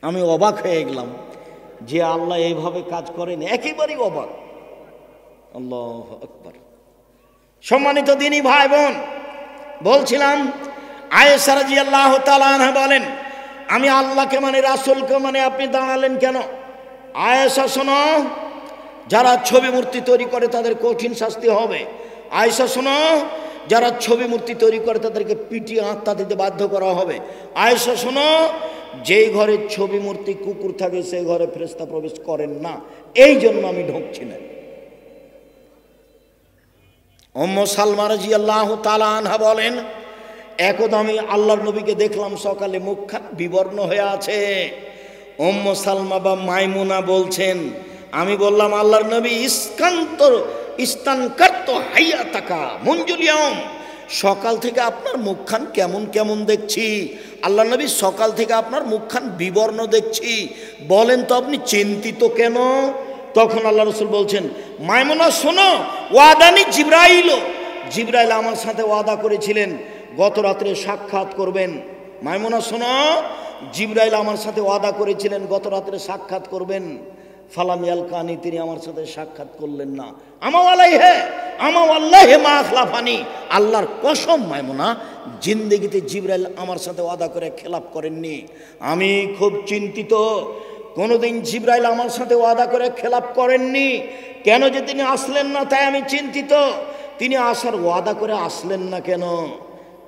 আমি অবাক হয়ে গেলাম যে আল্লাহ এইভাবে কাজ করেন, একেবারেই অবাক। আল্লাহু আকবার। সম্মানিত দিনী ভাই বোন, বলছিলাম আয়েশা রাদিয়াল্লাহু তাআলা আনহা বলেন, আমি আল্লাহকে মানে, রাসূলকে মানে, আপনি দাঁড়ালেন কেন? আয়েশা শোনো, যারা ছবি মূর্তি তৈরি করে তাদের কঠিন শাস্তি হবে। আয়েশা শোনো, যারা ছবি মূর্তি তৈরি করে তাদেরকে পিটিয়ে আত্মা দিতে বাধ্য করা হবে। আয়েশা শোনো, যেই ঘরে ছবি মূর্তি কুকুর থাকে সেই ঘরে ফেরেশতা প্রবেশ করেন না, এই জন্য আমি ঢুকছি না। উম্মু সালমা রাদিয়াল্লাহু তাআলা আনহা বলেন, একদা আমি আল্লাহর নবীকে দেখলাম সকালে মুখখান বিবর্ণ হয়ে আছে। উম্মু সালমা বা মাইমুনা বলছেন, আমি বললাম আল্লাহর নবী, ইস্তানকারতু হায়াতাকা মুনজুল ইয়াউম, সকাল থেকে আপনার মুখখান কেমন কেমন দেখছি। আল্লাহর নবী, সকাল থেকে আপনার মুখখান বিবর্ণ দেখছি, বলেন তো আপনি চিন্তিত কেন? তখন আল্লাহ রাসূল বলছেন, মাইমুনা শোনো, ওয়াদানি জিবরাইল আমার সাথে ওয়াদা করেছিলেন গত রাত্রে সাক্ষাৎ করবেন। মাইমুনা শোনো, জিবরাইল আমার সাথে ওয়াদা করেছিলেন গত রাত্রে সাক্ষাৎ করবেন। ফালাম ইয়ালকানি, তিনি আমার সাথে সাক্ষাৎ করলেন না। আমাওয়াল্লাহি মা আখলাফানি, আল্লাহর কসম মাইমুনা, জিন্দেগিতে জিবরাইল আমার সাথে ওয়াদা করে খেলাপ করেননি। আমি খুব চিন্তিত, কোনোদিন জিবরাইল আমার সাথে ওয়াদা করে খেলাপ করেননি, কেন যে তিনি আসলেন না তাই আমি চিন্তিত। তিনি আসার ওয়াদা করে আসলেন না কেন?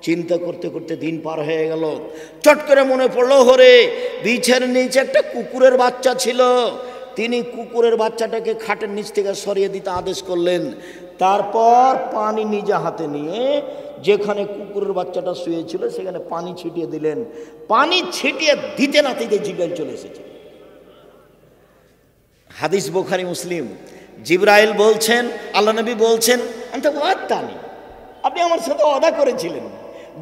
চিন্তা করতে করতে দিন পার হয়ে গেল। চট করে মনে পড়লো, হরে বিছের নিচে একটা কুকুরের বাচ্চা ছিল। তিনি কুকুরের বাচ্চাটাকে খাটের নিচ থেকে সরিয়ে দিতে আদেশ করলেন। তারপর পানি নিজে হাতে নিয়ে যেখানে কুকুরের বাচ্চাটা শুয়েছিল সেখানে পানি ছিটিয়ে দিলেন। পানি ছিটিয়ে দিতে না দিতে জিবরাইল চলে এসেছে। হাদিস বুখারী মুসলিম। জিবরাইল বলছেন, আল্লাহ নবী বলছেন, আমি তো ওয়াদানি, আপনি আমার সাথে ওয়াদা করেছিলেন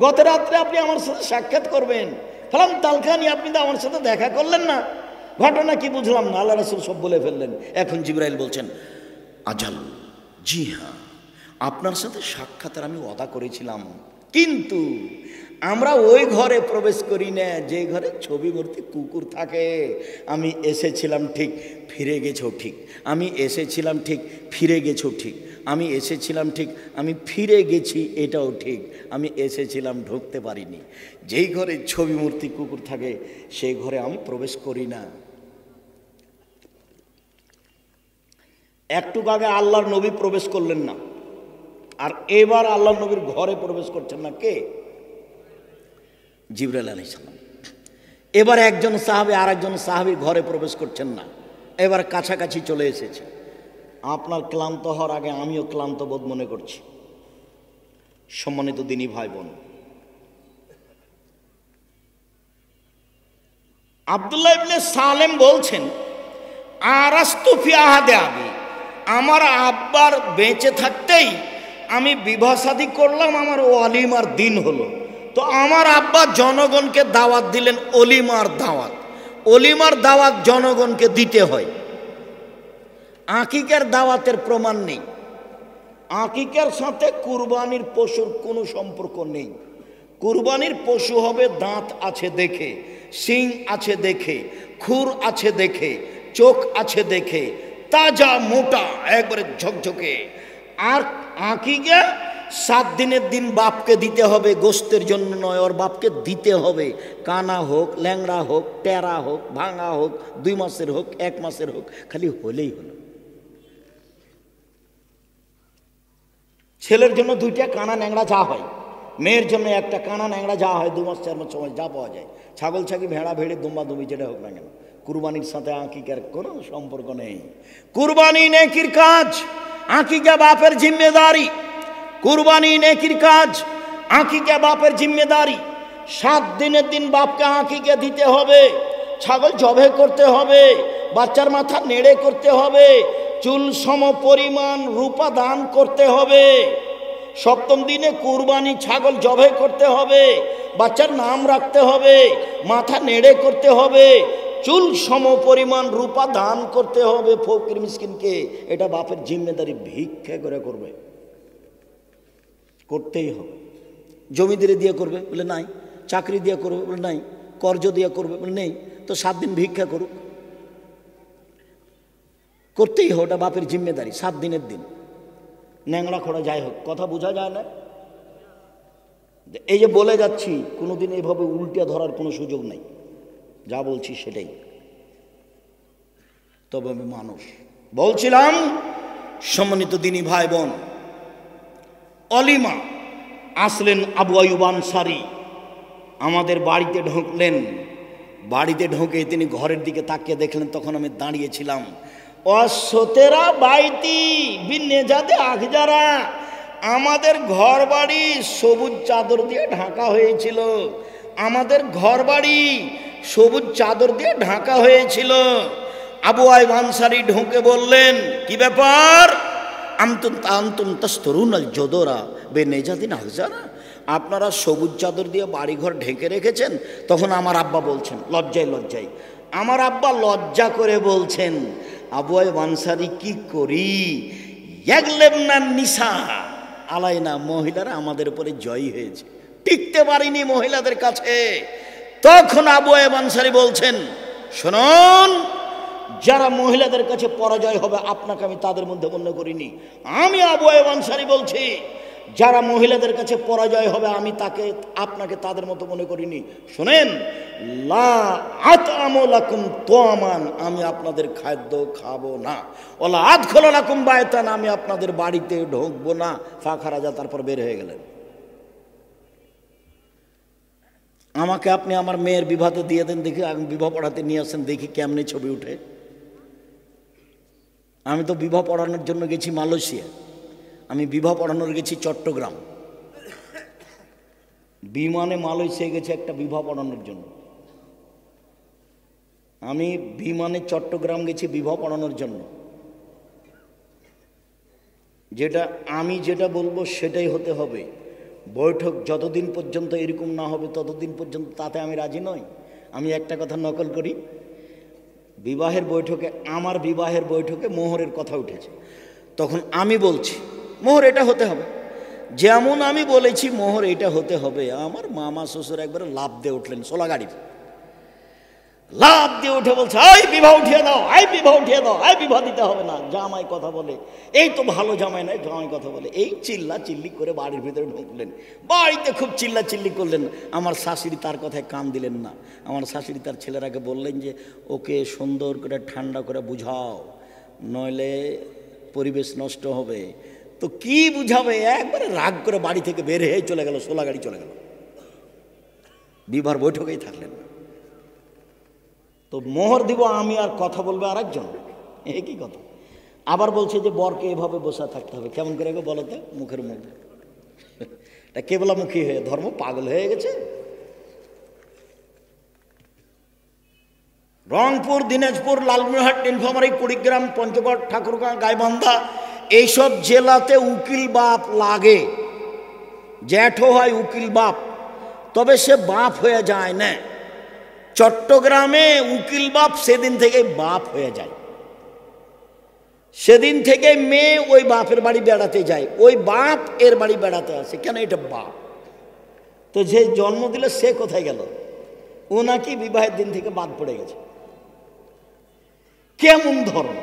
গত রাত্রে আপনি আমার সাথে সাক্ষাৎ করবেন, ফালাম তালকানি, আপনি তো আমার সাথে দেখা করলেন না, ঘটনা কি বুঝলাম না। আল্লাহ রাসূল সব বলে ফেললেন। এখন জিবরাইল বলছেন, আজাল, জি হ্যাঁ, আপনার সাথে সাক্ষাতের আমি ওয়াদা করেছিলাম, কিন্তু আমরা ওই ঘরে প্রবেশ করি না যে ঘরে ছবি মূর্তি কুকুর থাকে। আমি এসেছিলাম ঠিক, ফিরে গেছো ঠিক, আমি এসেছিলাম ঠিক, ফিরে গেছো ঠিক, আমি এসেছিলাম ঠিক, আমি ফিরে গেছি এটাও ঠিক, আমি এসেছিলাম ঢুকতে পারিনি। যেই ঘরে ছবি মূর্তি কুকুর থাকে সেই ঘরে আমি প্রবেশ করি না। একটু আগে আল্লাহর নবী প্রবেশ করলেন না, আর এবার আল্লাহর নবীর ঘরে প্রবেশ করছেন না কে? জিবরাইল আলাইহিস সালাম। এবার একজন সাহাবী আর একজন সাহাবীর ঘরে প্রবেশ করছেন না, এবার কাছাকাছি চলে এসেছে। আপনার ক্লান্ত হওয়ার আগে আমিও ক্লান্ত বোধ মনে করছি। সম্মানিত দিনী ভাই বোন, আব্দুল্লাহ ইবনে সালেম বলছেন, আরাস্তু ফি আহাদে আবি, আমার আব্বার বেঁচে থাকতেই আমি বিবাহ শাদী করলাম, আমার ওয়ালিমার দিন হলো। তো আমার আব্বা জনগণকে দাওয়াত দিলেন, অলিমার দাওয়াত। অলিমার দাওয়াত জনগণকে দিতে হয়। আকিকার দাওয়াতের প্রমাণ নেই। আকিকার সাথে কুরবানির পশুর কোনো সম্পর্ক নেই। কুরবানির পশু হবে দাঁত আছে দেখে, শিং আছে দেখে, খুর আছে দেখে, চোখ আছে দেখে, তাজা মোটা একবারে ঝকঝকে। আর আকিকা 7 দিনের দিন বাপকে দিতে হবে, গোস্তের জন্য নয়, ওর বাপকে দিতে হবে। কানা হোক, ল্যাংড়া হোক, টেরা হোক, ভাঙা হোক, 2 মাসের হোক, 1 মাসের হোক, খালি হলেই হলো। ছেলের জন্য 2টা কানা ন্যাংড়া যা হয়, মেয়ের জন্য একটা কানা ন্যাংড়া যা হয়, 2 মাস 4 মাস সময় যা পাওয়া যায়। ছাগল ছাগি, ভেড়া ভেড়ি, দুম্বা দুমি যেটা হোক না কেন, কুরবানির সাথে আকিকার কোনো সম্পর্ক নেই। কুরবানি নেকির কাজ, আকিকা বাপের জিম্মেদারি। কুরবানি নেকির কাজ, আকিকা বাপের জিম্মেদারি। 7 দিনের দিন বাপকে আকিকা দিতে হবে, ছাগল জবে করতে হবে, বাচ্চার মাথা নেড়ে করতে হবে, চুল সম পরিমাণ রূপা দান করতে হবে। 7ম দিনে কুরবানি ছাগল জবে করতে হবে, বাচ্চার নাম রাখতে হবে, মাথা নেড়ে করতে হবে, চুল সম পরিমাণ রূপা দান করতে হবে ফকির মিসকিনকে। এটা বাপের জিম্মেদারি, ভিক্ষা করে করবে, করতেই হবে। জমিদারি দিয়ে করবে বলে নাই, চাকরি দিয়ে করবে বলে নাই, কর্জ দিয়ে করবে বলে নেই, তো 7 দিন ভিক্ষা করুক, করতেই হবে। ওটা বাপের জিম্মেদারি। 7 দিনের দিন ন্যাংড়া খোড়া যাই হোক, কথা বোঝা যায় না? এই যে বলে যাচ্ছি, কোনোদিন এইভাবে উল্টে ধরার কোনো সুযোগ নেই, যা বলছি সেটাই। তবে আমি মানুষ। বলছিলাম, সম্মানিত দিনী ভাই বোন, অলিমা আসলেন আবু আইয়ুব আনসারী, আমাদের বাড়িতে ঢুকলেন। বাড়িতে ঢুকে তিনি ঘরের দিকে তাকিয়ে দেখলেন, তখন আমি দাঁড়িয়েছিলাম। অসতেরা বাইতি বিনেজাদে আখজারা, আমাদের ঘর বাড়ি সবুজ চাদর দিয়ে ঢাকা হয়েছিল। আমাদের ঘর বাড়ি সবুজ চাদর দিয়ে ঢাকা হয়েছিল। আবু আইয়ুব আনসারী ঢুকে বললেন, কি ব্যাপার? আনতুম তাস্তরুনাল জদরা বিনেজাদিন আখজারা, আপনারা সবুজ চাদর দিয়ে বাড়িঘর ঢেকে রেখেছেন। তখন আমার আব্বা বলছেন, লজ্জায় লজ্জায় আমার আব্বা লজ্জা করে বলছেন, আবু আইয়ুব আনসারী, কি করি? ইয়াগলেবনা নিসা আলাইনা, মহিলারা আমাদের উপরে জয়ী হয়েছে, টিকতে পারিনি মহিলাদের কাছে। তখন আবু আইয়ুব আনসারী বলছেন, শুনুন, যারা মহিলাদের কাছে পরাজয় হবে আপনাকে আমি তাদের মধ্যে গণ্য করিনি। আমি আবু আইয়ুব আনসারী বলছি, যারা মহিলাদের কাছে পরাজয় হবে আমি আপনাকে তাদের মতো মনে করিনি। শোনেন, লা আতআমু লাকুম তাআমান, আমি আপনাদের খাদ্য খাবো না। ওয়ালা আদখুলু লাকুম বায়তান, আমি আপনাদের বাড়িতে ঢুকবো না। ফাখারাজা, তারপর বের হয়ে গেলেন। আমাকে আপনি আমার মেয়ের বিবাহতে দিয়ে দেন দেখি, আমি বিবাহ পড়াতে নিয়ে আসেন দেখি কেমনে ছবি উঠে। আমি তো বিবাহ পড়ানোর জন্য গেছি মালয়েশিয়া, আমি বিবাহ পড়ানোর গেছি চট্টগ্রাম। বিমানে মালয়েশিয়া গেছি একটা বিবাহ পড়ানোর জন্য। আমি বিমানে চট্টগ্রাম গেছি বিবাহ পড়ানোর জন্য। আমি যেটা বলবো সেটাই হতে হবে। বৈঠক যতদিন পর্যন্ত এরকম না হবে ততদিন পর্যন্ত তাতে আমি রাজি নই। আমি একটা কথা নকল করি, আমার বিবাহের বৈঠকে মোহরের কথা উঠেছে, তখন আমি বলছি মোহর এটা হতে হবে, যেমন আমি বলেছি মোহর এটা হতে হবে। আমার মামা শ্বশুর একবারে লাভ দিয়ে উঠলেন, সোলা গাড়ি লাভ দিয়ে উঠে বলছে, এই বিবাহ উঠিয়ে দাও, এই বিবাহ উঠিয়ে দাও, এই বিবাহ দিতে হবে না। জামাই কথা বলে, এই তো ভালো জামাই নয়, জামাই কথা বলে, এই চিল্লা চিল্লি করে বাড়ির ভিতরে ঢুকলেন। বাড়িতে খুব চিল্লা চিল্লি করলেন। আমার শাশুড়ি তার কথায় কান দিলেন না। আমার শাশুড়ি তার ছেলেরাকে বললেন যে ওকে সুন্দর করে ঠান্ডা করে বুঝাও, নইলে পরিবেশ নষ্ট হবে। তো কি বুঝাবে, একবারে রাগ করে বাড়ি থেকে বের হয়ে চলে গেল, সোলা গাড়ি চলে গেল, বিবাহ বৈঠকেই থাকলেন না। তো মোহর দিব আমি, আর কথা বলবে আর একজন, একই কথা। আবার বলছে যে বরকে এভাবে বসে থাকতে হবে। কেমন করে বলো তো, মুখের মধ্যে এটা কেবলামুখী হয়ে ধর্ম পাগল হয়ে গেছে। রংপুর, দিনাজপুর, লালমনিরহাট, নীলফামারী, কুড়িগ্রাম, পঞ্চগড়, ঠাকুরগাঁ, গাইবান্ধা, এইসব জেলাতে উকিল বাপ লাগে। জ্যাঠো হয় উকিল বাপ, তবে সে বাপ হয়ে যায় না। চট্টগ্রামে উকিল বাপ সেদিন থেকে বাপ হয়ে যায়, সেদিন থেকে মেয়ে ওই বাপের বাড়ি বেড়াতে যায়, ওই বাপ এর বাড়ি বেড়াতে আসে। কেন? এটা বাপ। তো যে জন্ম দিল সে কোথায় গেল? ও নাকি বিবাহের দিন থেকে বাদ পড়ে গেছে। কেমন ধর্ম!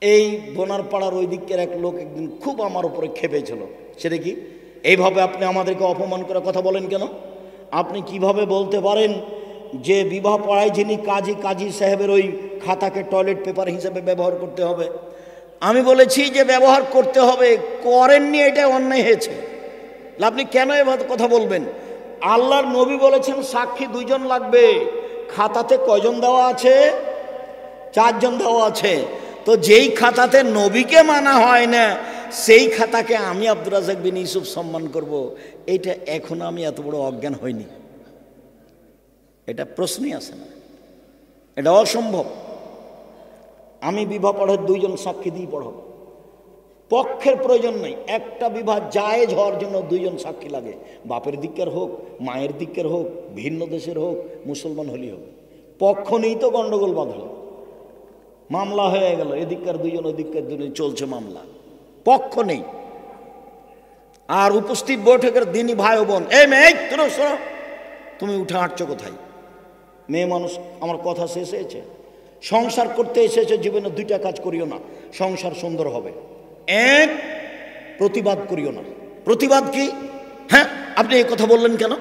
এই বোনারপাড়ার ওই দিকের এক লোক একদিন খুব আমার উপরে খেপেছিল। সেটা কি, এইভাবে আপনি আমাদেরকে অপমান করে কথা বলেন কেন? আপনি কিভাবে বলতে পারেন যে বিবাহ পড়ায় যিনি কাজী সাহেবের ওই খাতাকে টয়লেট পেপার হিসেবে ব্যবহার করতে হবে? আমি বলেছি যে ব্যবহার করতে হবে, করেননি, এটা অন্যায় হয়েছে। আপনি কেন এভাবে কথা বলবেন? আল্লাহর নবী বলেছেন সাক্ষী 2 জন লাগবে। খাতাতে কয়জন দেওয়া আছে? 4 জন দেওয়া আছে। তো যেই খাতাতে নবীকে মানা হয় না, সেই খাতাকে আমি আব্দুর রাজ্জাক বিন ইউসুফ সম্মান করব, এইটা এখনো আমি এত বড় অজ্ঞান হইনি। এটা প্রশ্নই আসে না, এটা অসম্ভব। আমি বিবাহ পড়ার 2 জন সাক্ষী দিয়ে পড়াবো। পক্ষের প্রয়োজন নেই, একটা বিবাহ জায়েজ হওয়ার জন্য 2 জন সাক্ষী লাগে। বাপের দিকের হোক, মায়ের দিকের হোক, ভিন্ন দেশের হোক, মুসলমান হলেই হোক। পক্ষ নেই তো গন্ডগোল বাঁধল, মামলা হয়ে গেল, এদিককার 2 জন ওদিককার 2 জন, চলছে মামলা, পক্ষ নেই। আর উপস্থিত বৈঠকের দিনই ভাই ও বোন, এই মেয়ে তুমি উঠে হাঁটছো কোথায়? মেয়ে মানুষ, আমার কথা শেষ হয়েছে। সংসার করতে এসেছে, জীবনে 2টা কাজ করিও না, সংসার সুন্দর হবে। 1, প্রতিবাদ করিও না। প্রতিবাদ কি? হ্যাঁ, আপনি এই কথা বললেন কেন?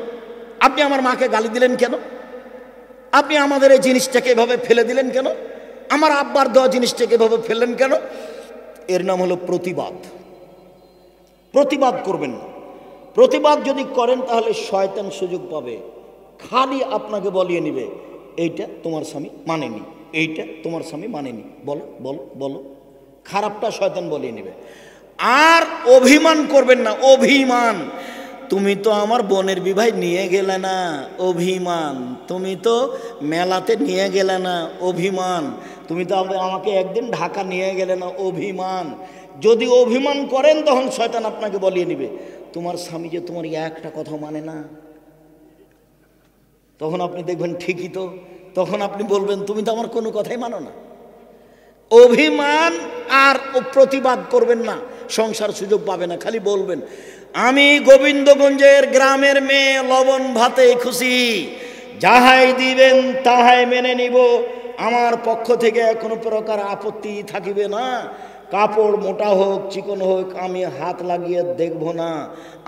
আপনি আমার মাকে গালি দিলেন কেন? আপনি আমাদের এই জিনিসটাকে এভাবে ফেলে দিলেন কেন? আমার আব্বার দেওয়া জিনিসটাকে এভাবে ফেললেন কেন? এর নাম হলো প্রতিবাদ। প্রতিবাদ করবেন না। প্রতিবাদ যদি করেন তাহলে শয়তান সুযোগ পাবে, খালি আপনাকে বলিয়ে নিবে, এইটা তোমার স্বামী মানেনি, এইটা তোমার স্বামী মানেনি, বলো বলো বলো। খারাপটা শয়তান বলিয়ে নেবে। আর অভিমান করবেন না। অভিমান, তুমি তো আমার বোনের বিবাহ নিয়ে গেলে না, অভিমান। তুমি তো মেলাতে নিয়ে গেলে না, অভিমান। তুমি তো আমাকে একদিন ঢাকা নিয়ে গেলে না, অভিমান। যদি অভিমান করেন তখন শয়তান আপনাকে বলিয়ে নেবে, তোমার স্বামী যে তোমার একটা কথা মানে না। তখন আপনি দেখবেন ঠিকই তো, তখন আপনি বলবেন তুমি তো আমার কোনো কথাই মানো না। অভিমান আর প্রতিবাদ করবেন না, সংসার সুযোগ পাবে না। খালি বলবেন আমি গোবিন্দগঞ্জের গ্রামের মেয়ে, লবণ ভাতে খুশি, যাহাই দিবেন তাহাই মেনে নিব, আমার পক্ষ থেকে কোনো প্রকার আপত্তি থাকিবে না। কাপড় মোটা হোক চিকন হোক আমি হাত লাগিয়ে দেখব না।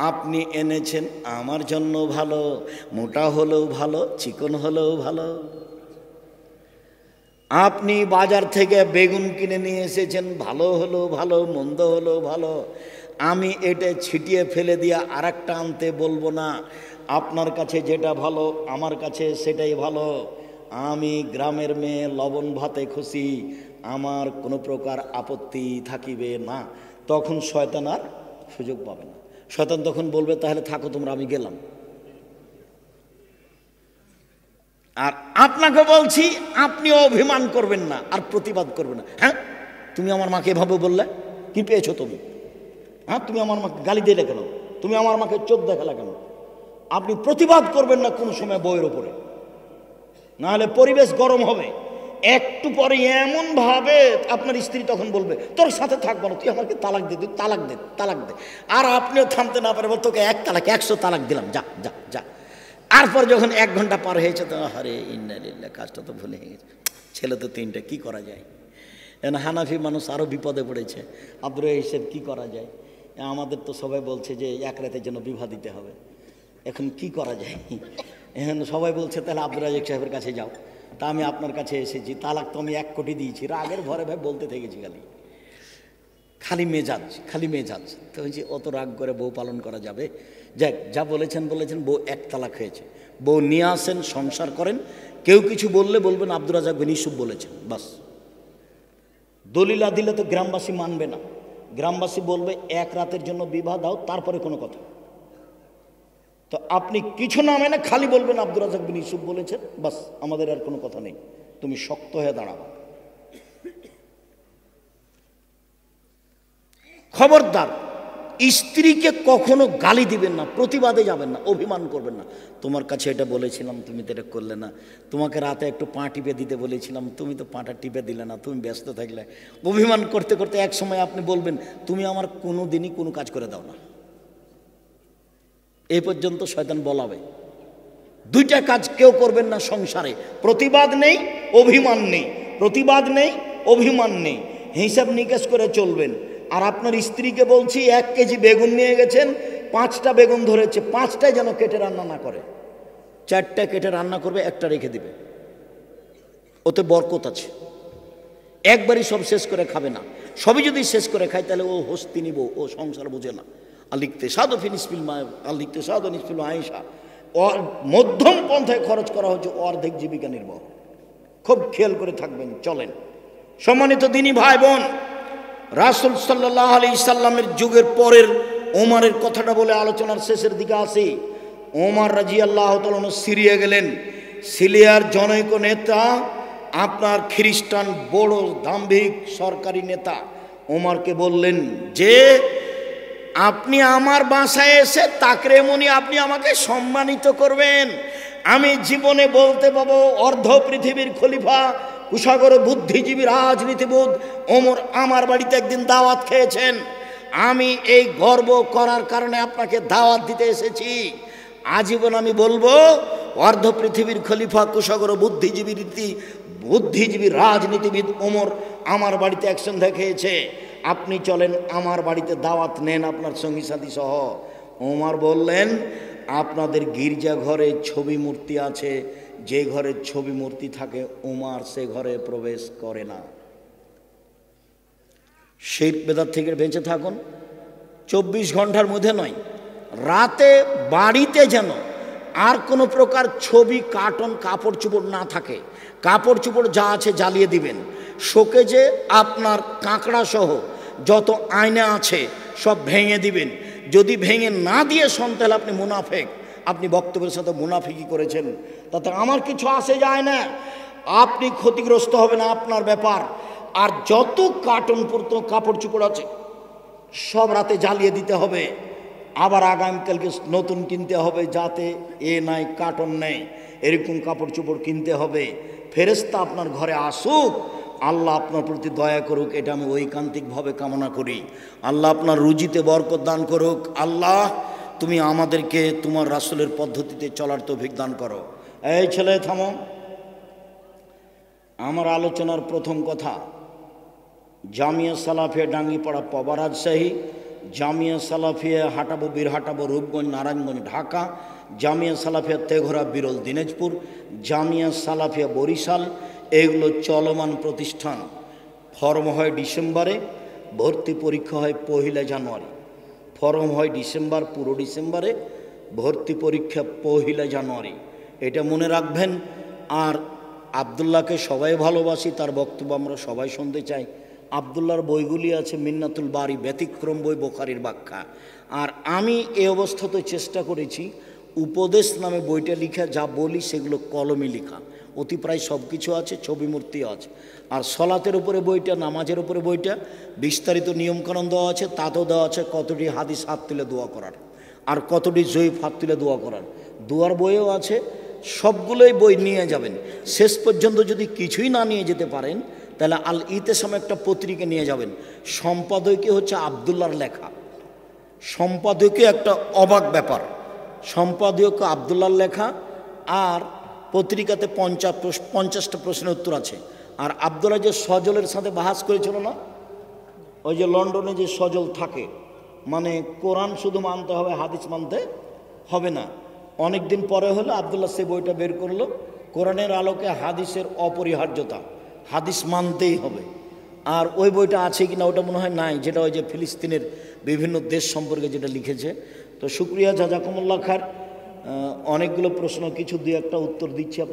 আপনি এনেছেন আমার জন্য ভালো, মোটা হলেও ভালো চিকন হলেও ভালো। আপনি বাজার থেকে বেগুন কিনে নিয়ে এসেছেন, ভালো হলো ভালো মন্দ হলো ভালো, আমি এটা ছিটিয়ে ফেলে দিয়ে আরেকটা আনতে বলবো না। আপনার কাছে যেটা ভালো আমার কাছে সেটাই ভালো। আমি গ্রামের মেয়ে, লবণ ভাতে খুশি, আমার কোনো প্রকার আপত্তি থাকিবে না। তখন শয়তান আর সুযোগ পাবে না। শয়তান তখন বলবে তাহলে থাকো তোমরা, আমি গেলাম। আর আপনাকে বলছি আপনিও অভিমান করবেন না আর প্রতিবাদ করবেন না। হ্যাঁ তুমি আমার মাকে এভাবে বললে, কি পেয়েছো তুমি? হ্যাঁ তুমি আমার মাকে গালি দিলে কেন? তুমি আমার মাকে চোখ দেখালে কেন? আপনি প্রতিবাদ করবেন না কোনো সময় বউয়ের ওপরে, নাহলে পরিবেশ গরম হবে। একটু পরে এমন ভাবে আপনার স্ত্রী তখন বলবে তোর সাথে থাকবো না, তুই আমাকে তালাক দে, তুই তালাক দে, তালাক দে। আর আপনিও থামতে না পারবেন, তোকে এক তালাক 100 তালাক দিলাম, যা যা যা। তারপর যখন 1 ঘন্টা পার হয়েছে তো আরে ইন্নালিল্লাহ, কাজটা তো ভুলে গেছে, ছেলে তো 3টে, কি করা যায়? হানাফি মানুষ আরও বিপদে পড়েছে। আব্দুর হিসেব কি করা যায়? আমাদের তো সবাই বলছে যে 1 রাতের জন্য বিবাহ দিতে হবে, এখন কি করা যায়? এখন সবাই বলছে তাহলে আব্দুর রাজাক সাহেবের কাছে যাও। তা আমি আপনার কাছে এসেছি, তালাক তো আমি 1 কোটি দিয়েছি, রাগের ভরে ভাই বলতে থেকেছি, খালি মেজাজ, খালি মেজাজ। তো হয়েছে অত রাগ করে বউ পালন করা যাবে? যাক, যা বলেছেন বলেছেন, বউ 1 তালাক হয়েছে। বউ নিয়ে আসেন, সংসার করেন। কেউ কিছু বললে বলবেন আব্দুর রাজাক বিন ইউসুফ বলেছেন, বাস। দলিলা দিলে তো গ্রামবাসী মানবে না, গ্রামবাসী বলবে 1 রাতের জন্য বিবাহ দাও, তারপরে কোনো কথা। তো আপনি কিছু না মেনে খালি বলবেন আব্দুর রাজাক বিন ইউসুফ বলেছেন, বাস, আমাদের আর কোনো কথা নেই, তুমি শক্ত হয়ে দাঁড়াবা। খবরদার স্ত্রীকে কখনো গালি দিবেন না, প্রতিবাদে যাবেন না, অভিমান করবেন না। তোমার কাছে এটা বলেছিলাম, তুমি তো এটা করলে না। তোমাকে রাতে একটু পা টিপে দিতে বলেছিলাম, তুমি তো পাটা টিপে দিলে না, তুমি ব্যস্ত থাকলে। অভিমান করতে করতে এক সময় আপনি বলবেন তুমি আমার কোনো দিনই কোনো কাজ করে দাও না। এই পর্যন্ত শয়তান বলাবে। 2টা কাজ কেউ করবেন না সংসারে, প্রতিবাদ নেই অভিমান নেই, প্রতিবাদ নেই অভিমান নেই, হিসাব নিকেশ করে চলবেন। আর আপনার স্ত্রীকে বলছি 1 কেজি বেগুন নিয়ে গেছেন, 5টা বেগুন ধরেছে, 5টাই যেন কেটে রান্না না করে, 4টা কেটে রান্না করবে, 1টা রেখে দিবে, ওতে বরকত আছে। একবারই সব শেষ করে খাবে না, সবই যদি শেষ করে খায় তাহলে ও হস্তি নিব, ও সংসার বোঝে না। আলিখতে সাদো ফিনিসফিল মা, আলিখতে সাদো নিসফিল আয়েশা, ওর মধ্যম পন্থায় খরচ করা হচ্ছে অর্ধেক জীবিকা নির্বাহ। খুব খেয়াল করে থাকবেন, চলেন। সম্মানিত দিনী ভাই বোন, রাসূল সাল্লাল্লাহু আলাইহি সাল্লামের যুগের পরের ওমরের কথাটা বলে আলোচনার শেষের দিকে আসি। ওমর রাদিয়াল্লাহু তাআলা সিরিয়া গেলেন। সিরিয়ার জনৈক নেতা, আপনার খ্রিস্টান বড় দাম্ভিক সরকারি নেতা, ওমরকে বললেন যে আপনি আমার বাসায় এসে তাকরেমনি আপনি আমাকে সম্মানিত করবেন। আমি জীবনে বলতে পাবো অর্ধ পৃথিবীর খলিফা, কুশাগর বুদ্ধিজীবী রাজনীতিবিদ ওমর আমার বাড়িতে একদিন দাওয়াত খেয়েছেন। আমি এই গর্ব করার কারণে আপনাকে দাওয়াত দিতে এসেছি। আজীবন আমি বলবো অর্ধ পৃথিবীর খলিফা, কুশাগর বুদ্ধিজীবী রাজনীতিবিদ ওমর আমার বাড়িতে একসঙ্গে খেয়েছে। আপনি চলেন আমার বাড়িতে দাওয়াত নেন আপনার সঙ্গী সাথী সহ। ওমর বললেন আপনাদের গির্জা ঘরে ছবি মূর্তি আছে, যে ঘরে ছবি মূর্তি থাকে ওমর সে ঘরে প্রবেশ করে না। শিরক বেদাত থেকে বেঁচে থাকুন। 24 ঘন্টার মধ্যে নয়, রাতে বাড়িতে যেন আর কোনো প্রকার ছবি, কার্টুন, কাপড় চোপড় না থাকে। কাপড় চোপড় যা আছে জ্বালিয়ে দিবেন। শোকেজে আপনার কাঁকড়া সহ যত আয়না আছে সব ভেঙে দিবেন। যদি ভেঙে না দিয়ে শোন তাহলে আপনি মুনাফেক, আপনি বক্তব্যের সাথে মুনাফিকি করেছেন, তাতে আমার কিছু আসে যায় না। আপনি ক্ষতিগ্রস্ত হবেন, আপনার ব্যাপার। আর যত কার্টুন পূর্ত কাপড় চোপড় আছে সব রাতে জ্বালিয়ে দিতে হবে। আবার আগামীকালকে নতুন কিনতে হবে, যাতে এ নাই কার্টুন নেই, এরকম কাপড় চোপড় কিনতে হবে। ফেরেশতা আপনার ঘরে আসুক, আল্লাহ আপনার প্রতি দয়া করুক, এটা আমি ঐকান্তিকভাবে কামনা করি। আল্লাহ আপনার রুজিতে বরকত দান করুক। আল্লাহ তুমি আমাদেরকে তোমার রাসূলের পদ্ধতিতে চলার তৌফিক দান করো। এই ছেলে থামো। আমার আলোচনার প্রথম কথা, জামিয়া সালাফিয়া ডাঙ্গিপাড়া পবা রাজশাহী, জামিয়া সালাফিয়া হাটাবো বীরহাটাবো রূপগঞ্জ নারায়ণগঞ্জ ঢাকা, জামিয়া সালাফিয়া তেঘরা বিরল দিনাজপুর, জামিয়া সালাফিয়া বরিশাল। এগুলো চলমান প্রতিষ্ঠান। ফর্ম হয় ডিসেম্বরে, ভর্তি পরীক্ষা হয় 1 জানুয়ারি। ফর্ম হয় ডিসেম্বর, পুরো ডিসেম্বরে, ভর্তি পরীক্ষা 1 জানুয়ারি। এটা মনে রাখবেন। আর আবদুল্লাহকে সবাই ভালোবাসি, তার বক্তব্য আমরা সবাই শুনতে চাই। আবদুল্লাহর বইগুলি আছে মিন্নাতুল বারি, ব্যতিক্রম বই, বোখারির ব্যাখ্যা। আর আমি এই অবস্থাতে চেষ্টা করেছি উপদেশ নামে বইটা লিখা, যা বলি সেগুলো কলমে লেখা, অতি প্রায় সব কিছু আছে, ছবি মূর্তি আছে। আর সলাতের উপরে বইটা, নামাজের উপরে বইটা, বিস্তারিত নিয়মকানুন দেওয়া আছে, তাতেও দেওয়া আছে কতটি হাদিস হাত তুলে দোয়া করার, আর কতটি জয়ীফ হাত তুলে দোয়া করার। দোয়ার বইও আছে। সবগুলোই বই নিয়ে যাবেন। শেষ পর্যন্ত যদি কিছুই না নিয়ে যেতে পারেন, তাহলে আল ইতেসাম একটা পত্রিকা নিয়ে যাবেন। সম্পাদকীয় হচ্ছে আবদুল্লাহর লেখা। সম্পাদকীয় একটা অবাক ব্যাপার। সম্পাদকীয় আবদুল্লাহর লেখা, আর পত্রিকাতে 50টা প্রশ্নের উত্তর আছে। আর আবদুল্লাহ যে সজলের সাথে বাহাস করেছিল না, ওই যে লন্ডনে যে সজল থাকে, মানে কোরআন শুধু মানতে হবে, হাদিস মানতে হবে না। অনেক দিন পরে হলো আবদুল্লাহ সে বইটা বের করলো, কোরআনের আলোকে হাদিসের অপরিহার্যতা, হাদিস মানতেই হবে। আর ওই বইটা আছে কিনা ওটা মনে হয় নাই, যেটা ওই যে ফিলিস্তিনের বিভিন্ন দেশ সম্পর্কে যেটা লিখেছে। তো শুক্রিয়া, জাজাকুমুল্লাহ খার। অনেকগুলো প্রশ্ন, কিছু 2-1টা উত্তর দিচ্ছি।